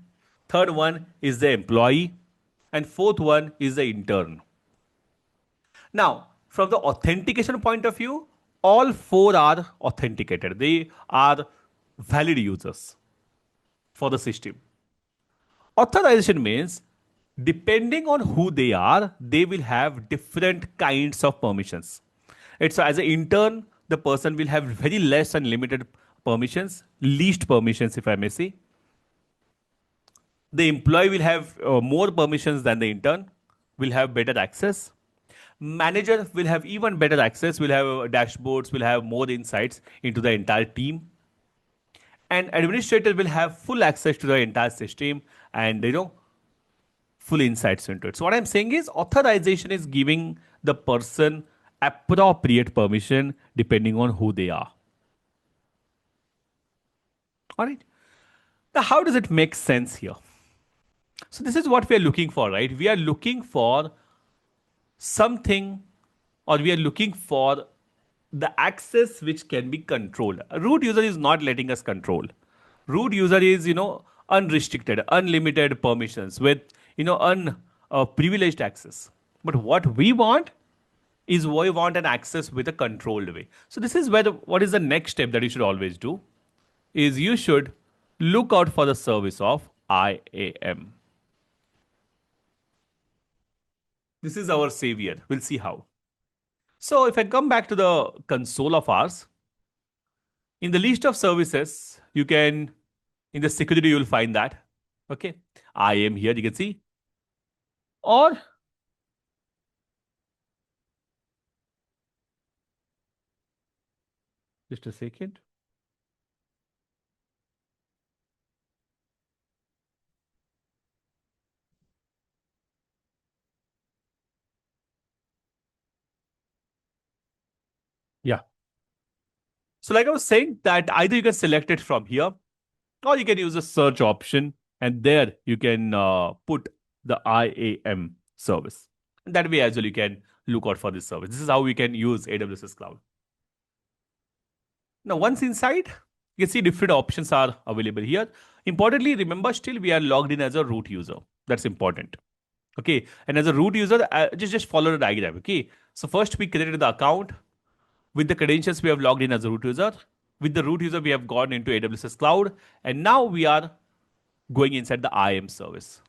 Third one is the employee. And fourth one is the intern. Now, from the authentication point of view, all four are authenticated. They are valid users for the system. Authorization means depending on who they will have different kinds of permissions. It's so as an intern, the person will have very less and limited permissions, least permissions, if I may say. The employee will have more permissions than the intern, will have better access. Manager will have even better access, will have dashboards, will have more insights into the entire team. And administrator will have full access to the entire system and full insights into it. So what I'm saying is authorization is giving the person appropriate permission depending on who they are. All right. Now, how does it make sense here? So this is what we are looking for, right? We are looking for something, or we are looking for the access which can be controlled. A root user is not letting us control. Root user is, unrestricted, unlimited permissions with, privileged access. But what we want is we want an access with a controlled way. So this is where what is the next step that you should always do is you should look out for the service of IAM. This is our savior. We'll see how. So if I come back to the console of ours, in the list of services, you can, in the security, you will find that. Okay. I am here, you can see. Or just a second. Yeah. So like I was saying that either you can select it from here or you can use the search option and there you can put the IAM service. And that way as well you can look out for this service. This is how we can use AWS Cloud. Now once inside, you can see different options are available here. Importantly, remember still we are logged in as a root user. That's important. Okay. And as a root user, just follow the diagram. Okay. So first we created the account. With the credentials, we have logged in as a root user. With the root user, we have gone into AWS Cloud. And now we are going inside the IAM service.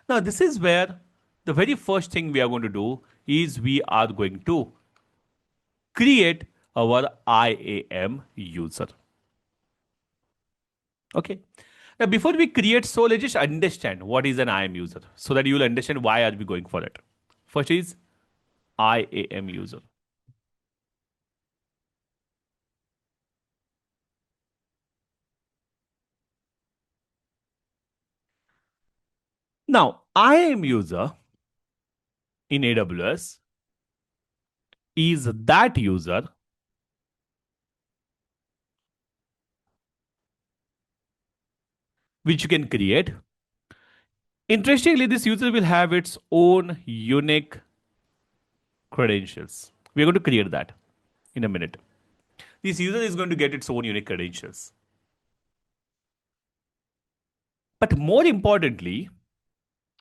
Now, this is where the very first thing we are going to do is we are going to create our IAM user. Okay. Now, before we create, so let's just understand what is an IAM user so that you will understand why are we going for it. First is IAM user. Now, IAM user in AWS is that user which you can create. Interestingly, this user will have its own unique credentials. We're going to create that in a minute. This user is going to get its own unique credentials. But more importantly,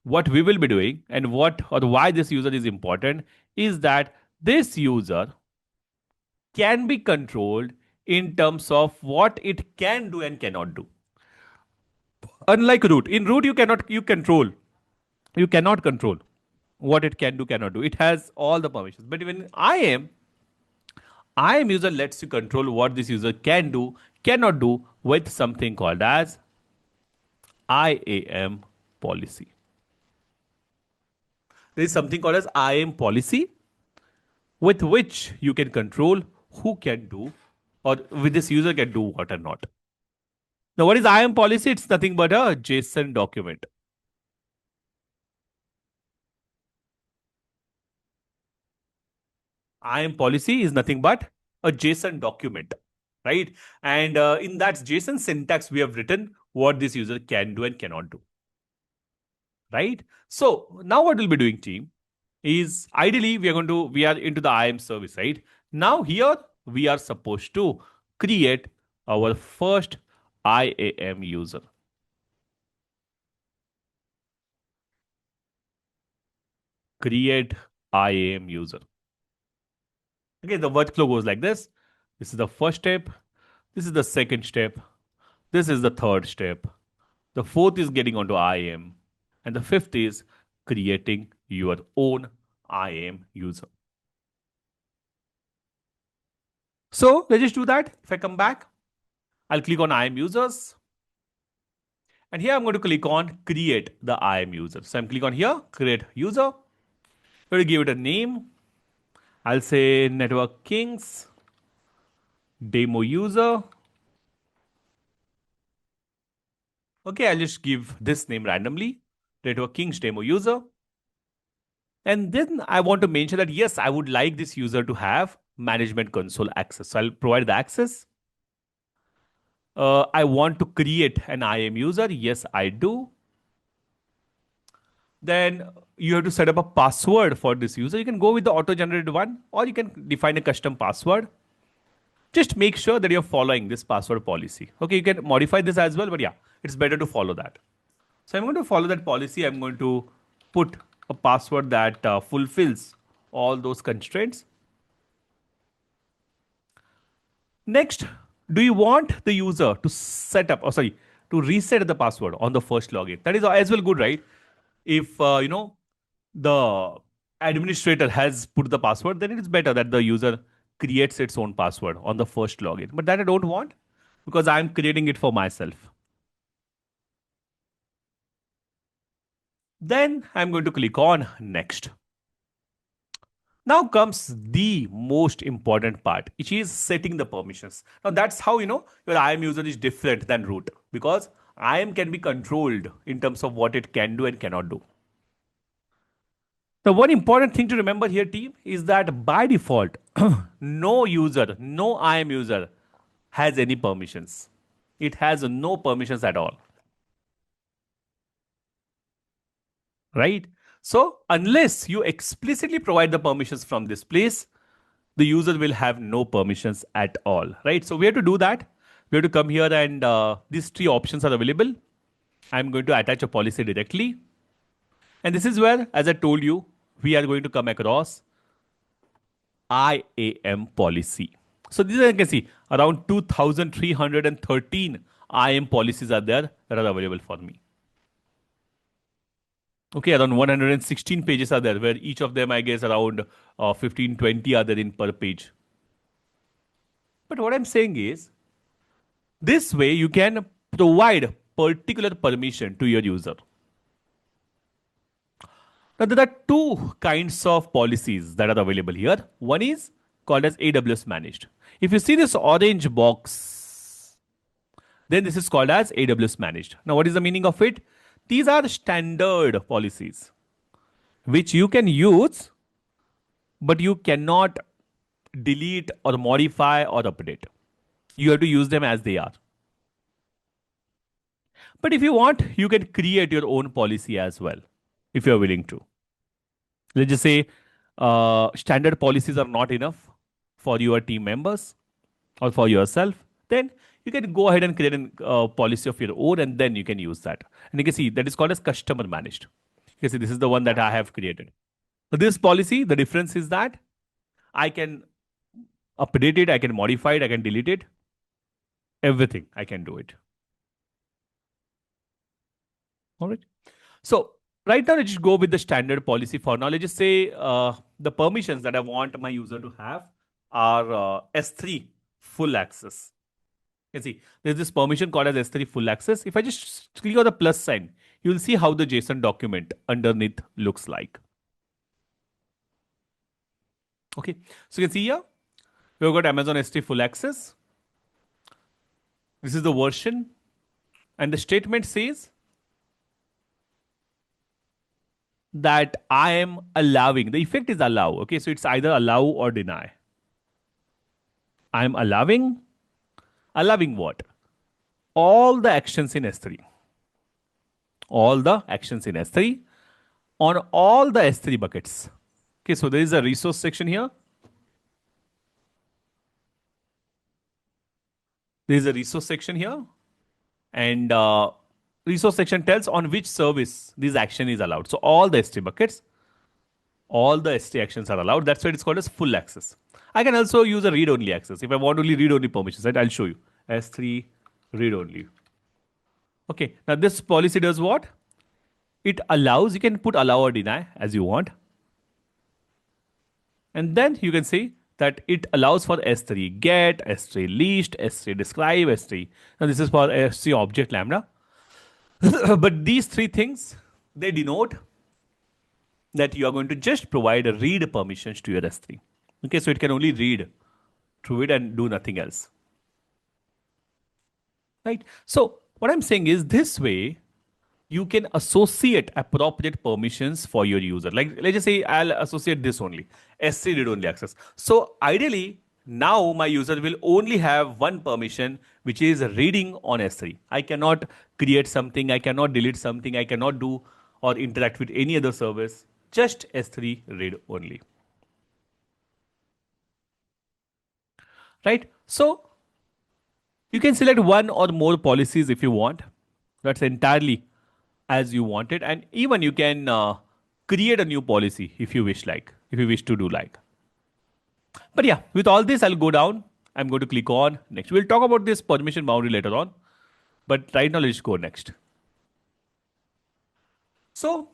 what we will be doing and what or why this user is important is that this user can be controlled in terms of what it can do and cannot do. Unlike root, in root you cannot control what it can do, cannot do. It has all the permissions. But when IAM user lets you control what this user can do, cannot do with something called as IAM policy. There is something called as IAM policy with which you can control who can do or with this user can do what or not. Now, what is IAM policy? It's nothing but a JSON document. IAM policy is nothing but a JSON document, right? And in that JSON syntax, we have written what this user can do and cannot do, right? So now what we'll be doing, team, is ideally we are into the IAM service, right? Now here we are supposed to create our first IAM user. Create IAM user. Okay, the workflow goes like this. This is the first step. This is the second step. This is the third step. The fourth is getting onto IAM. And the fifth is creating your own IAM user. So let's just do that. If I come back, I'll click on IAM users. And here I'm going to click on create the IAM user. So I'm click on here, create user. I'm going to give it a name. I'll say Network Kings demo user. Okay, I'll just give this name randomly, Network Kings demo user. And then I want to mention that, yes, I would like this user to have management console access. So I'll provide the access. I want to create an IAM user. Yes, I do. Then you have to set up a password for this user. You can go with the auto-generated one, or you can define a custom password. Just make sure that you're following this password policy. Okay, you can modify this as well, but yeah, it's better to follow that. So I'm going to follow that policy. I'm going to put a password that fulfills all those constraints. Next, do you want the user to set up, to reset the password on the first login? That is as well good, right? If, the administrator has put the password, then it is better that the user creates its own password on the first login. But that I don't want because I'm creating it for myself. Then I'm going to click on next. Now comes the most important part, which is setting the permissions. Now that's how your IAM user is different than root, because IAM can be controlled in terms of what it can do and cannot do. The one important thing to remember here, team, is that by default, no IAM user has any permissions. It has no permissions at all. Right? So unless you explicitly provide the permissions from this place, the user will have no permissions at all. Right? So we have to do that. We have to come here and these three options are available. I'm going to attach a policy directly. And this is where, as I told you, we are going to come across IAM policy. So these are, you can see, around 2,313 IAM policies are there that are available for me. Okay, around 116 pages are there, where each of them, I guess, around 15, 20 are there in per page. But what I'm saying is, this way you can provide particular permission to your user. Now, there are two kinds of policies that are available here. One is called as AWS managed. If you see this orange box, then this is called as AWS managed. Now, what is the meaning of it? These are standard policies which you can use, but you cannot delete or modify or update. You have to use them as they are. But if you want, you can create your own policy as well, if you're willing to. Let's just say standard policies are not enough for your team members or for yourself. Then you can go ahead and create a policy of your own, and then you can use that. And you can see that is called as customer managed. Okay, see, this is the one that I have created. So this policy, the difference is that I can update it, I can modify it, I can delete it. Everything, I can do it. All right. So right now, let's just go with the standard policy for now. Let's just say the permissions that I want my user to have are S3 full access. You can see there's this permission called as S3 full access. If I just click on the plus sign, you will see how the JSON document underneath looks like. Okay, so you can see here, we've got Amazon S3 full access. This is the version, and the statement says that I am allowing. The effect is allow. Okay, so it's either allow or deny. I am allowing what? All the actions in S3. All the actions in S3 on all the S3 buckets. Okay, so there is a resource section here. There is a resource section here. And resource section tells on which service this action is allowed. So all the S3 buckets, all the S3 actions are allowed. That's why it's called as full access. I can also use a read-only access. If I want only read-only permissions, right, I'll show you. S3 read-only. Okay, now this policy does what? It allows, you can put allow or deny as you want. And then you can say that it allows for S3 get, S3 list, S3 describe, S3. Now this is for S3 object lambda. But these three things, they denote that you are going to just provide a read permissions to your S3. Okay, so it can only read through it and do nothing else. Right? So what I'm saying is this way, you can associate appropriate permissions for your user. Like let's just say I'll associate this only, S3 read only access. So ideally, now my user will only have one permission, which is reading on S3. I cannot create something, I cannot delete something, I cannot do or interact with any other service, just S3 read only. Right? So you can select one or more policies if you want. That's entirely as you want it. And even you can create a new policy if you wish if you wish to do like. But yeah, with all this, I'll go down. I'm going to click on next. We'll talk about this permission boundary later on. But right now, let's go next. So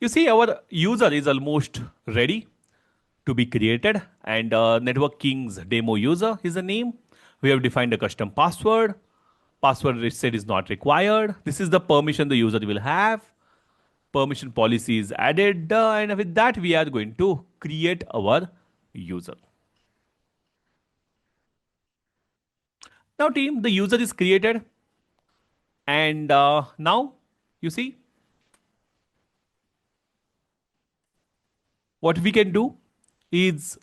you see our user is almost ready to be created, and Network King's demo user is the name. We have defined a custom password. Password reset is not required. This is the permission the user will have. Permission policy is added, and with that, we are going to create our user. Now, team, the user is created, and now you see what we can do is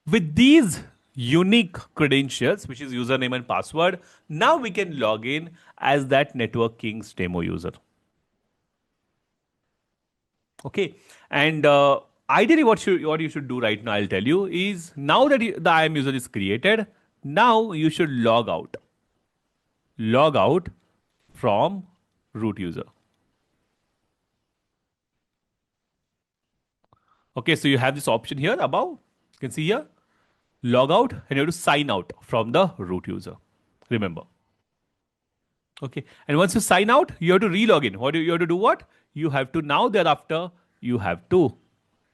with these unique credentials, which is username and password, now we can log in as that Network King's demo user. Okay, and ideally, what you should do right now, I'll tell you, is now that the IAM user is created, now you should log out. Log out from root user. Okay, so you have this option here above. You can see here, log out, and you have to sign out from the root user. Remember. Okay, and once you sign out, you have to re-log in. What do you have to do? What you have to now thereafter you have to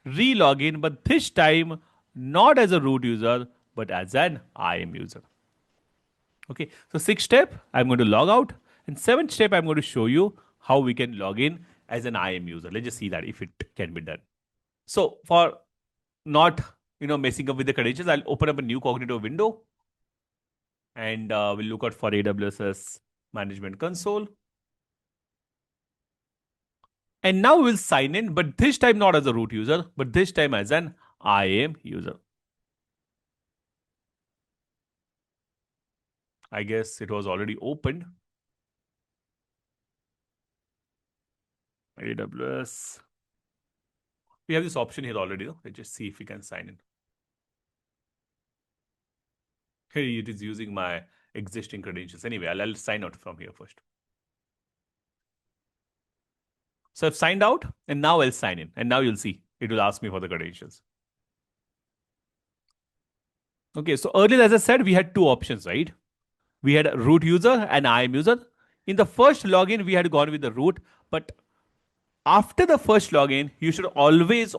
re-log in, but this time not as a root user, but as an IAM user. Okay, so sixth step, I'm going to log out, and seventh step, I'm going to show you how we can log in as an IAM user. Let's just see that if it can be done. So for not messing up with the credentials, I'll open up a new cognitive window, and we'll look out for AWS Management Console. And now we'll sign in, but this time not as a root user, but this time as an IAM user. I guess it was already opened. AWS. We have this option here already. Let's just see if we can sign in. Here it is using my existing credentials. Anyway, I'll sign out from here first. So I've signed out and now I'll sign in. And now you'll see it will ask me for the credentials. Okay, so earlier, as I said, we had two options, right? We had a root user and IAM user. In the first login, we had gone with the root, but after the first login, you should always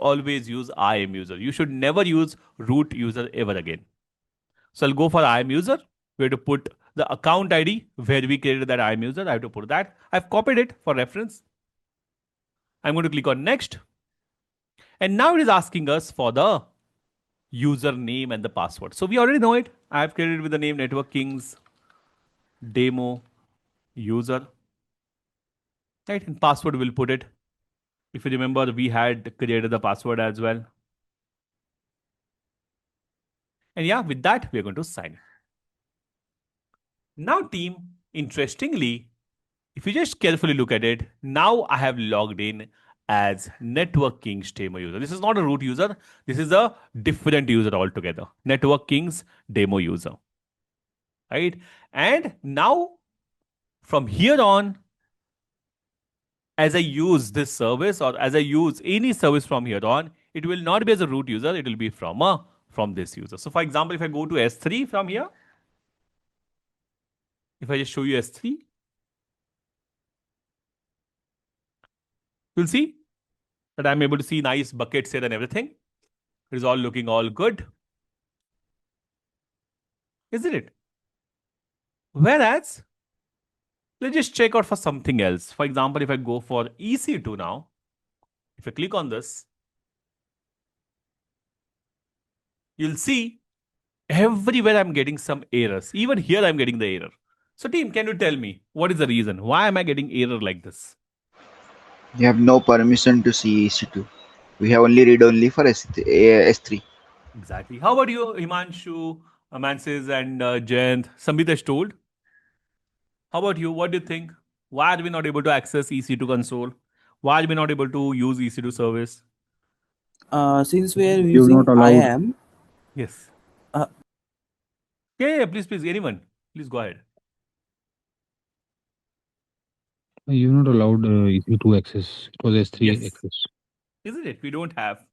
use IAM user. You should never use root user ever again. So I'll go for IAM user. We have to put the account ID where we created that IAM user. I have to put that. I've copied it for reference. I'm going to click on next. And now it is asking us for the username and the password. So we already know it. I've created with the name Network Kings demo user. Right? And password we'll put it. If you remember, we had created the password as well. And yeah, with that, we're going to sign in. Now, team, interestingly, if you just carefully look at it, now I have logged in as Network Kings demo user. This is not a root user. This is a different user altogether. Network Kings demo user. Right? And now from here on, as I use this service or as I use any service from here on, it will not be as a root user. It will be from this user. So for example, if I go to S3 from here, if I just show you S3, you'll see that I'm able to see nice buckets here and everything. It is all looking all good. Isn't it? Whereas, let's just check out for something else. For example, if I go for EC2 now, if I click on this, you'll see everywhere I'm getting some errors. Even here I'm getting the error. So team, can you tell me what is the reason? Why am I getting error like this? You have no permission to see EC2. We have only read only for S3. Exactly. How about you, Himanshu, Mansis, and Jayant? Samit has told. How about you? What do you think? Why are we not able to access EC2 console? Why are we not able to use EC2 service? Since we are You're not using allowed. IAM, Yes. uh, Yeah, please, anyone. Please go ahead. You're not allowed EC2 access. It was S3 Yes. access. Isn't it? We don't have.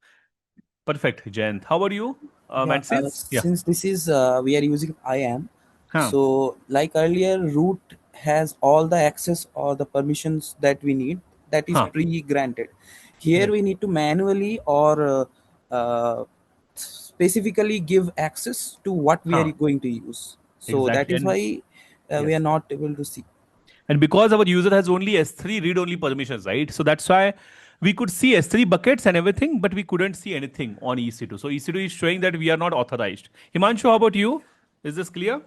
Perfect, Jayant. How about you, yeah, Mansis? Yeah. since this is we are using IAM, Huh. so like earlier, root has all the access or the permissions that we need. That is Huh. pre-granted. Here Right. we need to manually or specifically give access to what we are Huh. going to use. So that Exactly. is And why we are yes. not able to see. And because our user has only S3 read-only permissions, right? So that's why we could see S3 buckets and everything, but we couldn't see anything on EC2. So EC2 is showing that we are not authorized. Himanshu, how about you? Is this clear?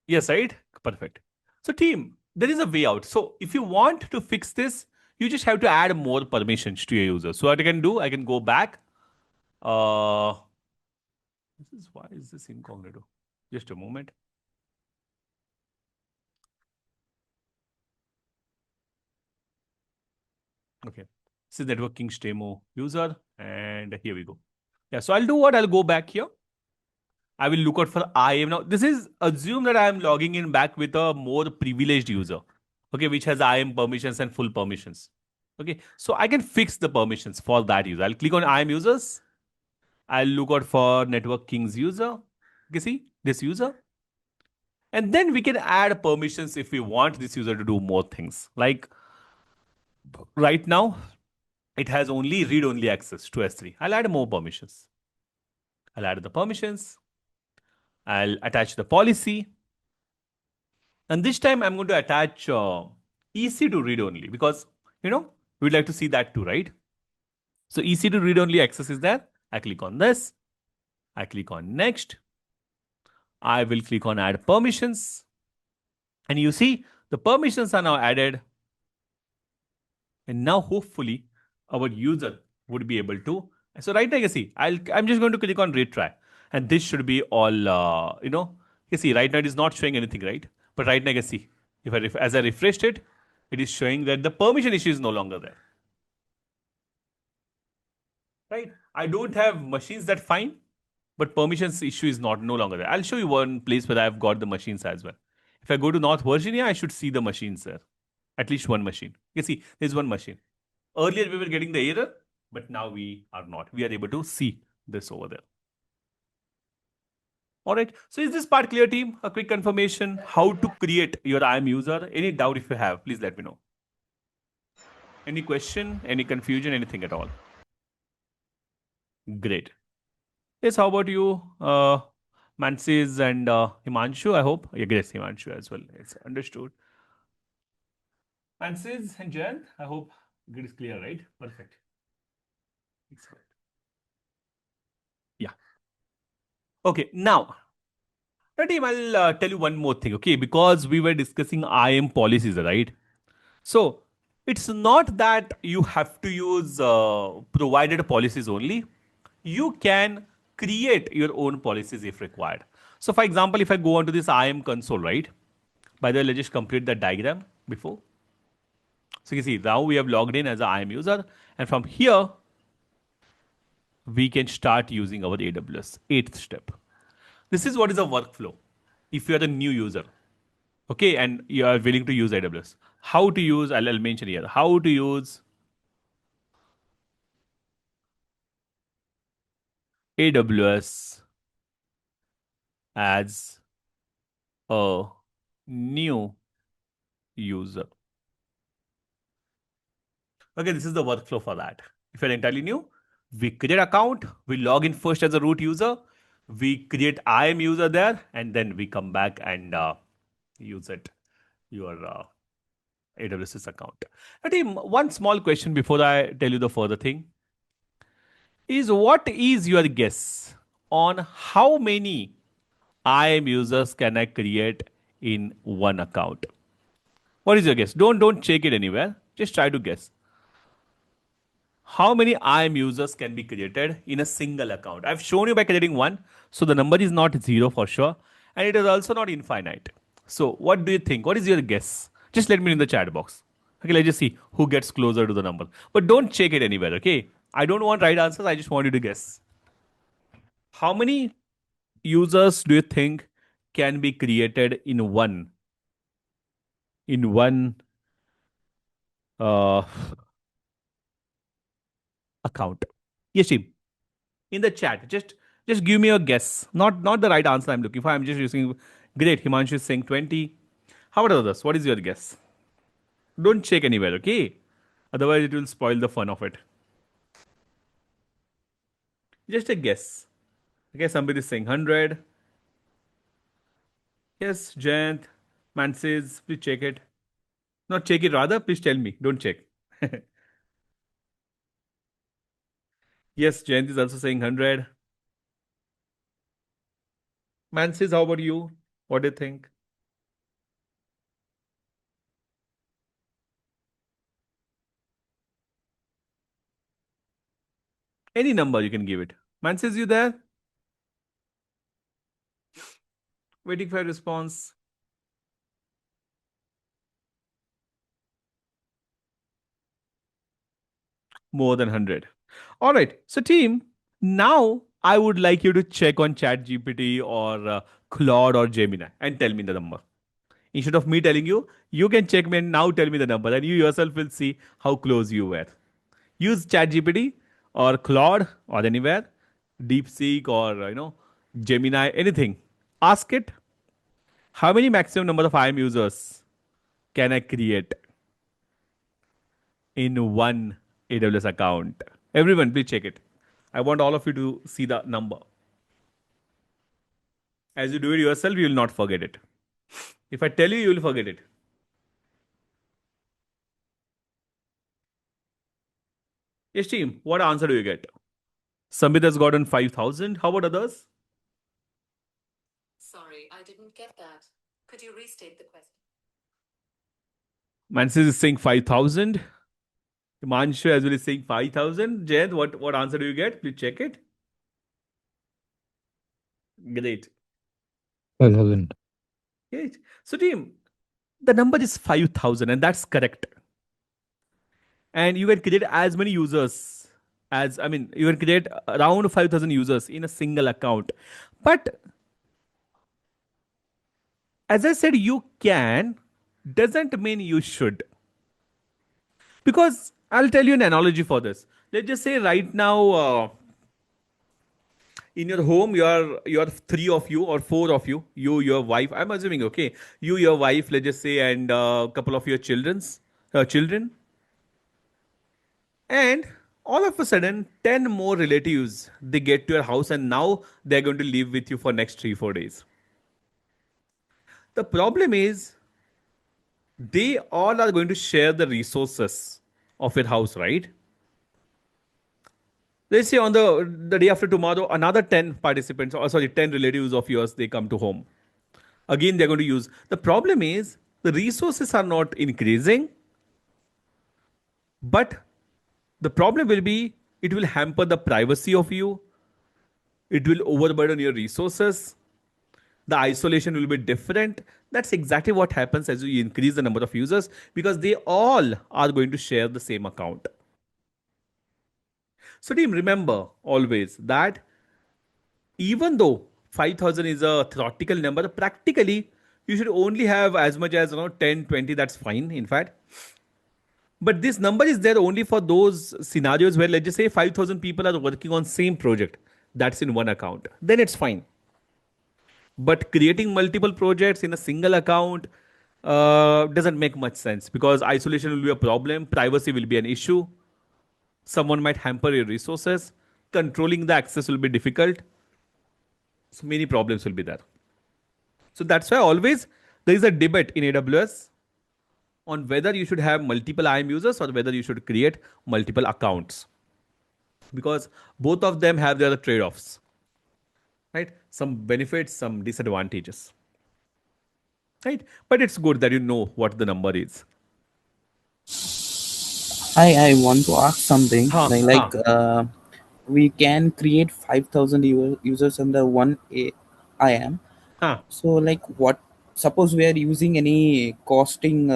Yes, right? Perfect. So team, there is a way out. So if you want to fix this, you just have to add more permissions to your user. So what I can do, I can go back. Why is this incognito? Just a moment. Okay. This is Network Kings demo user, and here we go. Yeah, so I'll do what? I'll go back here. I will look out for IAM. Now, this is assume that I am logging in back with a more privileged user, okay, which has IAM permissions and full permissions. Okay, so I can fix the permissions for that user. I'll click on IAM users. I'll look out for Network Kings user. Okay, see this user. And then we can add permissions if we want this user to do more things. Like right now, it has only read-only access to S3. I'll add more permissions. I'll add the permissions. I'll attach the policy. And this time I'm going to attach EC2 read-only because, we'd like to see that too, right? So EC2 read-only access is there. I click on this. I click on next. I will click on add permissions. And you see the permissions are now added. And now hopefully our user would be able to. So right now you see, I'm just going to click on retry. And this should be all, you see right now it is not showing anything, right? But right now you can see, as I refreshed it, it is showing that the permission issue is no longer there. Right? I don't have machines that fine, but permissions issue is no longer there. I'll show you one place where I've got the machines as well. If I go to North Virginia, I should see the machines there. At least one machine. You see, there's one machine. Earlier we were getting the error, but now we are not. We are able to see this over there. All right. So is this part clear, team? A quick confirmation how to create your IAM user. Any doubt if you have, please let me know. Any question, any confusion, anything at all? Great. Yes, how about you, Mansis and Himanshu? I hope. Yeah, yes, Himanshu as well. It's understood. Mansis and Jan, I hope it is clear, right? Perfect. Excellent. Yeah. Okay, now team, I'll tell you one more thing, okay? Because we were discussing IAM policies, right? So it's not that you have to use provided policies only. You can create your own policies if required. So, for example, if I go onto this IAM console, right? By the way, let's just complete that diagram before. So you see, now we have logged in as an IAM user, and from here we can start using our AWS. Eighth step. This is what is a workflow. If you are a new user, okay, and you are willing to use AWS, how to use, I'll mention here, how to use AWS as a new user. Okay, this is the workflow for that. If you're entirely new, we create account, we log in first as a root user, we create IAM user there, and then we come back and use it, your AWS account. Now, team, one small question before I tell you the further thing is what is your guess on how many IAM users can I create in one account? What is your guess? Don't check it anywhere. Just try to guess. How many IAM users can be created in a single account? I've shown you by creating one, so the number is not zero for sure, and it is also not infinite. So, what do you think? What is your guess? Just let me know in the chat box. Okay, let's just see who gets closer to the number. But don't check it anywhere, okay? I don't want right answers, I just want you to guess. How many users do you think can be created in one uh, account? Yes, team. In the chat, just give me a guess. Not the right answer I'm looking for. I'm just using. Great. Himanshu is saying 20. How about others? What is your guess? Don't check anywhere, okay? Otherwise, it will spoil the fun of it. Just a guess. Okay, somebody is saying 100. Yes, Jayant, Mansis, please check it. Not check it, rather, please tell me. Don't check. Yes, Jayant is also saying 100. Mansis, how about you? What do you think? Any number you can give it. Mansis, you there? Waiting for a response. More than 100. All right. So, team, now I would like you to check on ChatGPT or Claude or Gemini and tell me the number. Instead of me telling you, you can check me and now tell me the number, and you yourself will see how close you were. Use ChatGPT or Claude or anywhere, DeepSeek or Gemini, anything. Ask it how many maximum number of IAM users can I create in one AWS account. Everyone, please check it. I want all of you to see the number. As you do it yourself, you will not forget it. If I tell you, you will forget it. Yes, team, what answer do you get? Samit has gotten 5,000. How about others? Sorry, I didn't get that. Could you restate the question? Mansis is saying 5,000. Himanshu as well is saying 5,000. Jayant, what answer do you get? Please check it. Great. 5,000. Great. So, team, the number is 5,000, and that's correct. And you can create as many users you can create around 5,000 users in a single account. But As I said, you can doesn't mean you should. Because I'll tell you an analogy for this. Let's just say right now, in your home, you are three of you or four of you. You, your wife. I'm assuming, okay. You, your wife. Let's just say, and a couple of your children, and all of a sudden, 10 more relatives they get to your house, and now they're going to live with you for next 3-4 days. The problem is they all are going to share the resources of your house, right? Let's say on the day after tomorrow, another 10 participants, or sorry, 10 relatives of yours, they come to home. Again, they're going to use. The problem is the resources are not increasing, but the problem will be it will hamper the privacy of you. It will overburden your resources. The isolation will be different. That's exactly what happens as you increase the number of users because they all are going to share the same account. So, team, remember always that even though 5,000 is a theoretical number, practically you should only have as much as 10, 20. That's fine, in fact. But this number is there only for those scenarios where, let's just say, 5,000 people are working on same project. That's in one account. Then it's fine. But creating multiple projects in a single account doesn't make much sense because isolation will be a problem, privacy will be an issue, someone might hamper your resources, controlling the access will be difficult. So many problems will be there. So that's why always there is a debate in AWS on whether you should have multiple IAM users or whether you should create multiple accounts. Because both of them have their trade-offs. Right? Some benefits, some disadvantages. Right? But it's good that you know what the number is. I want to ask something Huh, like huh, we can create 5,000 users under one IAM. huh. So like what? Suppose we are using any costing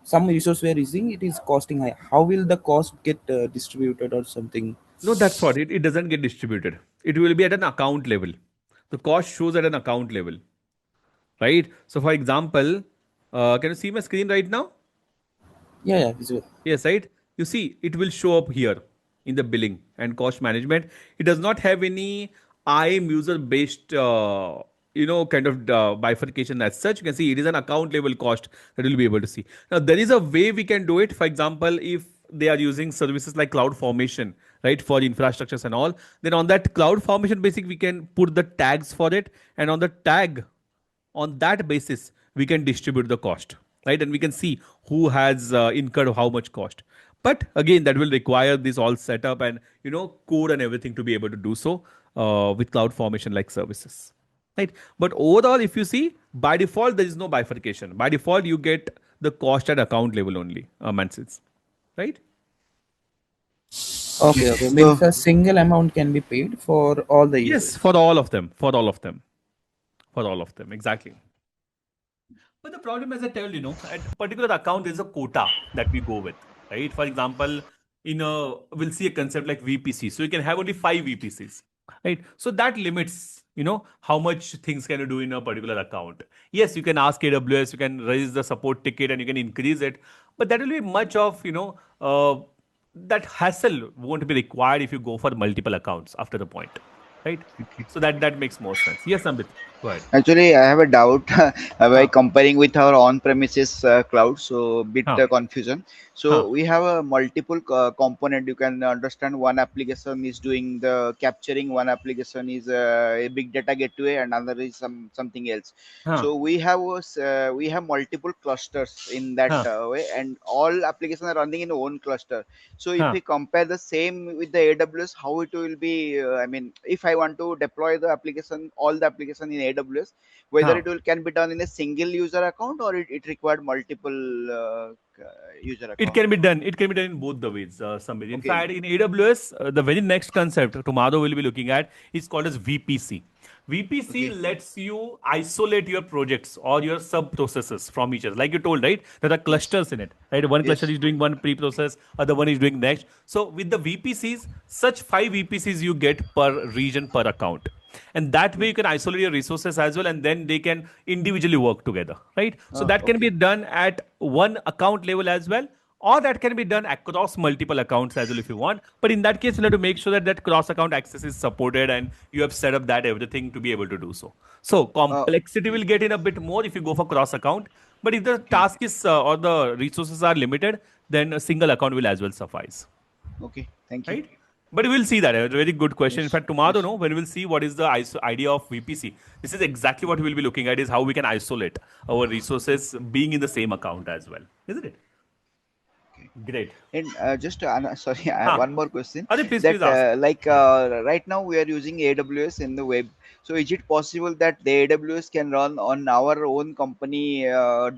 some resource we are using it is costing high. How will the cost get distributed or something? No, that's what. It doesn't get distributed. It will be at an account level. The cost shows at an account level. Right? So for example, can you see my screen right now? Yeah, visual. Yes, right? You see, it will show up here in the billing and cost management. It does not have any IAM user based, kind of bifurcation as such. You can see it is an account level cost that you'll be able to see. Now, there is a way we can do it. For example, if they are using services like cloud formation, right, for infrastructures and all, then on that cloud formation basic, we can put the tags for it. And on the tag, on that basis we can distribute the cost, right, and we can see who has incurred how much cost. But again, that will require this all setup and code and everything to be able to do so with cloud formation like services, right? But overall, if you see, by default there is no bifurcation. By default you get the cost at account level only, Mansis, right? Okay, okay. Means So a single amount can be paid for all the Yes, users. for all of them, for all of them, exactly. But the problem, as I tell at a particular account, there's a quota that we go with, right? For example, we'll see a concept like VPC. So you can have only 5 VPCs, right? So that limits, how much things can you do in a particular account. Yes, you can ask AWS, you can raise the support ticket and you can increase it, but that will be much of, that hassle won't be required if you go for multiple accounts after the point, right? So that makes more sense. Yes, Ambit, go ahead. actually, I have a doubt by Huh, comparing with our on-premises cloud. So, bit huh, confusion. huh, So, we have a multiple component. You can understand one application is doing the capturing, one application is a big data gateway, and another is something else. huh, So, we have multiple clusters in that huh, way, and all applications are running in one cluster. So, if huh. we compare the same with the AWS, how it will be? I mean, if I want to deploy the application, all the application in AWS, whether Huh. it will can be done in a single user account or it required multiple user It account. can be done. It can be done in both the ways, Samir. In Okay. fact, in AWS, the very next concept tomorrow we'll be looking at is called as VPC. VPC Okay. lets you isolate your projects or your sub processes from each other. Like you told, right? There are Yes. clusters in it, right? One cluster Yes. is doing one pre-process, other one is doing next. So with the VPCs, such 5 VPCs you get per region per account. And that way you can isolate your resources as well, and then they can individually work together, right? So that can be Okay. done at one account level as well, or that can be done across multiple accounts as well if you want. But in that case, you have to make sure that that cross account access is supported and you have set up that everything to be able to do so. So complexity will get in a bit more if you go for cross account. But if the Okay. task is or the resources are limited, then a single account will as well suffice, Okay. Thank you. right? But we'll see that. A very good question. In Yes. fact, tomorrow, Yes. no, when we'll see what is the idea of VPC, this is exactly what we'll be looking at: is how we can isolate our resources being in the same account as well, isn't it? Okay. Great. And just sorry, Huh. one more question. Adi, please That ask. right now we are using AWS in the web. So is it possible that the AWS can run on our own company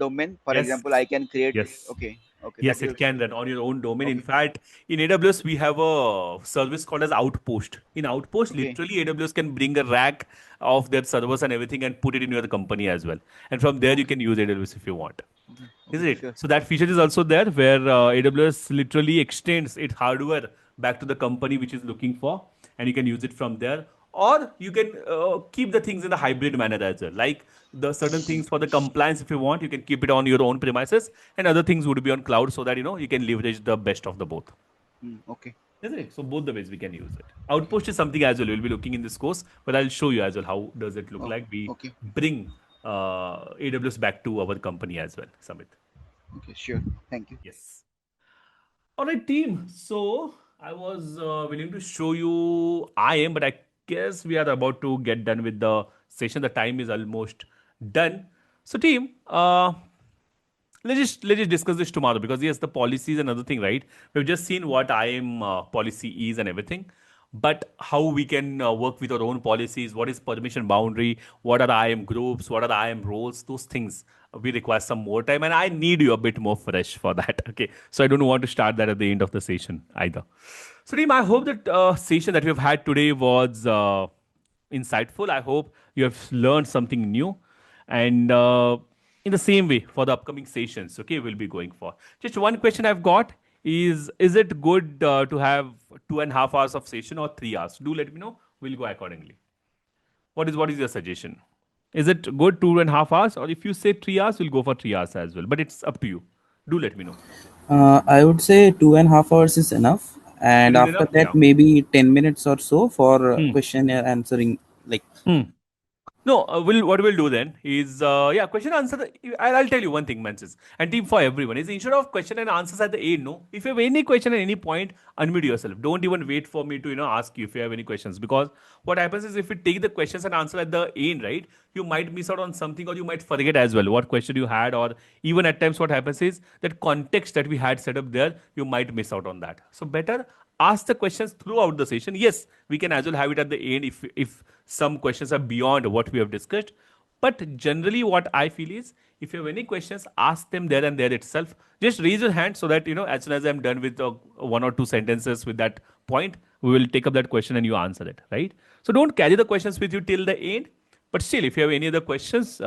domain? For Yes. example, I can create. Yes. Okay. Okay. That Yes, it is can run on your own domain. In okay. fact, in AWS, we have a service called as Outpost. In Outpost, Okay. literally, AWS can bring a rack of their servers and everything and put it in your company as well. And from there, you Okay. can use AWS if you want. Okay. Is Okay. it? Sure. So that feature is also there where AWS literally extends its hardware back to the company which is looking for, and you can use it from there. Or you can keep the things in a hybrid manner as well. Like the certain things for the compliance, if you want, you can keep it on your own premises, and other things would be on cloud so that you can leverage the best of the both. Okay. Isn't it? So both the ways we can use it. Outpost is something as well. We'll be looking in this course, but I'll show you as well how does it look Oh, like. We okay. bring AWS back to our company as well, Samit. Okay. Sure. Thank you. Yes. All right, team. So I was willing to show you IAM, but I guess we are about to get done with the session. The time is almost done. So, team, let's just discuss this tomorrow because yes, the policies and other thing, right? We've just seen what IAM policy is and everything, but how we can work with our own policies, what is permission boundary, what are IAM groups, what are IAM roles, those things we require some more time, and I need you a bit more fresh for that. Okay, so I don't want to start that at the end of the session either. So, team, I hope that session that we've had today was insightful. I hope you have learned something new. And in the same way, for the upcoming sessions, okay, we'll be going for. Just one question I've got is it good to have 2.5 hours of session or 3 hours? Do let me know. We'll go accordingly. What is your suggestion? Is it good 2.5 hours, or if you say 3 hours, we'll go for 3 hours as well. But it's up to you. Do let me know. I would say 2.5 hours is enough, It and is after enough. that Yeah. maybe 10 minutes or so for Hmm. question and answering. Like, Hmm. No, what we'll do then is question answer. I'll tell you one thing, Mansis, and team for everyone is instead of question and answers at the end. No, if you have any question at any point, unmute yourself. Don't even wait for me to ask you if you have any questions, because what happens is if you take the questions and answer at the end, right, you might miss out on something or you might forget as well what question you had, or even at times what happens is that context that we had set up there, you might miss out on that. So better ask the questions throughout the session. Yes, we can as well have it at the end if some questions are beyond what we have discussed. But generally, what I feel is if you have any questions, ask them there and there itself. Just raise your hand so that as soon as I'm done with one or two sentences with that point, we will take up that question and you answer it, right? So don't carry the questions with you till the end. But still, if you have any other questions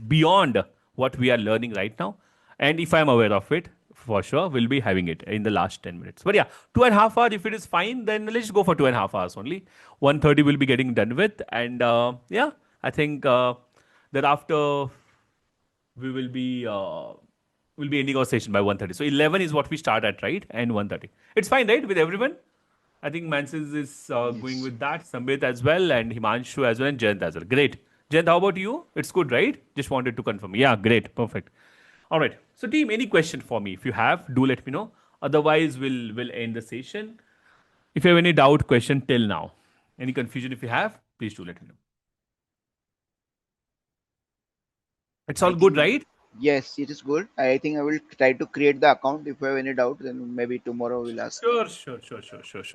beyond what we are learning right now, and if I'm aware of it, for sure, we'll be having it in the last 10 minutes. But yeah, 2.5 hours, if it is fine, then let's go for 2.5 hours only. 1:30 will be getting done with. And yeah, I think thereafter we will be ending our session by 1:30. So 11 is what we start at, right? And 1:30. It's fine, right, with everyone? I think Mansis is going Yes. with that, Sambit as well, and Himanshu as well, and Jayant as well. Great. Jayant, how about you? It's good, right? Just wanted to confirm. Yeah, great. Perfect. All right. So, team, any question for me? If you have, do let me know. Otherwise, we'll end the session. If you have any doubt, question till now, any confusion if you have, please do let me know. It's I all good, think right? yes, it is good. I think I will try to create the account. If you have any doubt, then maybe tomorrow we'll ask. Sure.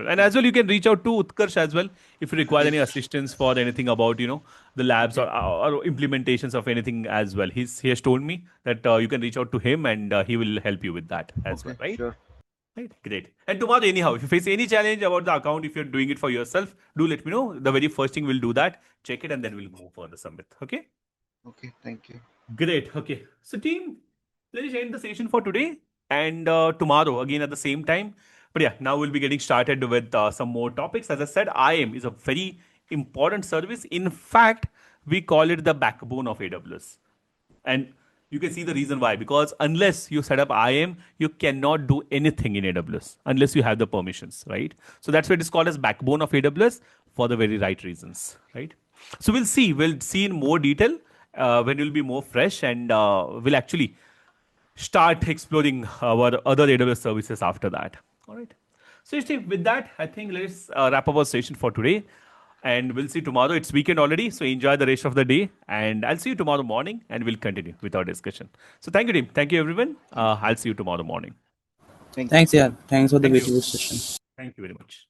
And as well, you can reach out to Utkarsh as well if you require any Yes. assistance for anything about the labs Okay. or implementations of anything as well. He has told me that you can reach out to him and he will help you with that as well, Okay. right? Sure. Right, great. And tomorrow, anyhow, if you face any challenge about the account, if you're doing it for yourself, do let me know. The very first thing we'll do that, check it, and then we'll move for the summit. Okay. Okay. Thank you. Great. Okay. So, team, let's end the session for today and tomorrow again at the same time. But yeah, now we'll be getting started with some more topics. As I said, IAM is a very important service. In fact, we call it the backbone of AWS. And you can see the reason why, because unless you set up IAM, you cannot do anything in AWS unless you have the permissions, right? So that's why it is called as backbone of AWS for the very right reasons, right? So we'll see in more detail when we'll be more fresh, and we'll actually start exploring our other AWS services after that. All right. So Steve, with that, I think let's wrap up our session for today. And we'll see tomorrow. It's weekend already, so enjoy the rest of the day. And I'll see you tomorrow morning, and we'll continue with our discussion. So thank you, team. Thank you, everyone. I'll see you tomorrow morning. Thank you. Thanks, yeah. Thanks for the Thank you. beautiful session. Thank you very much.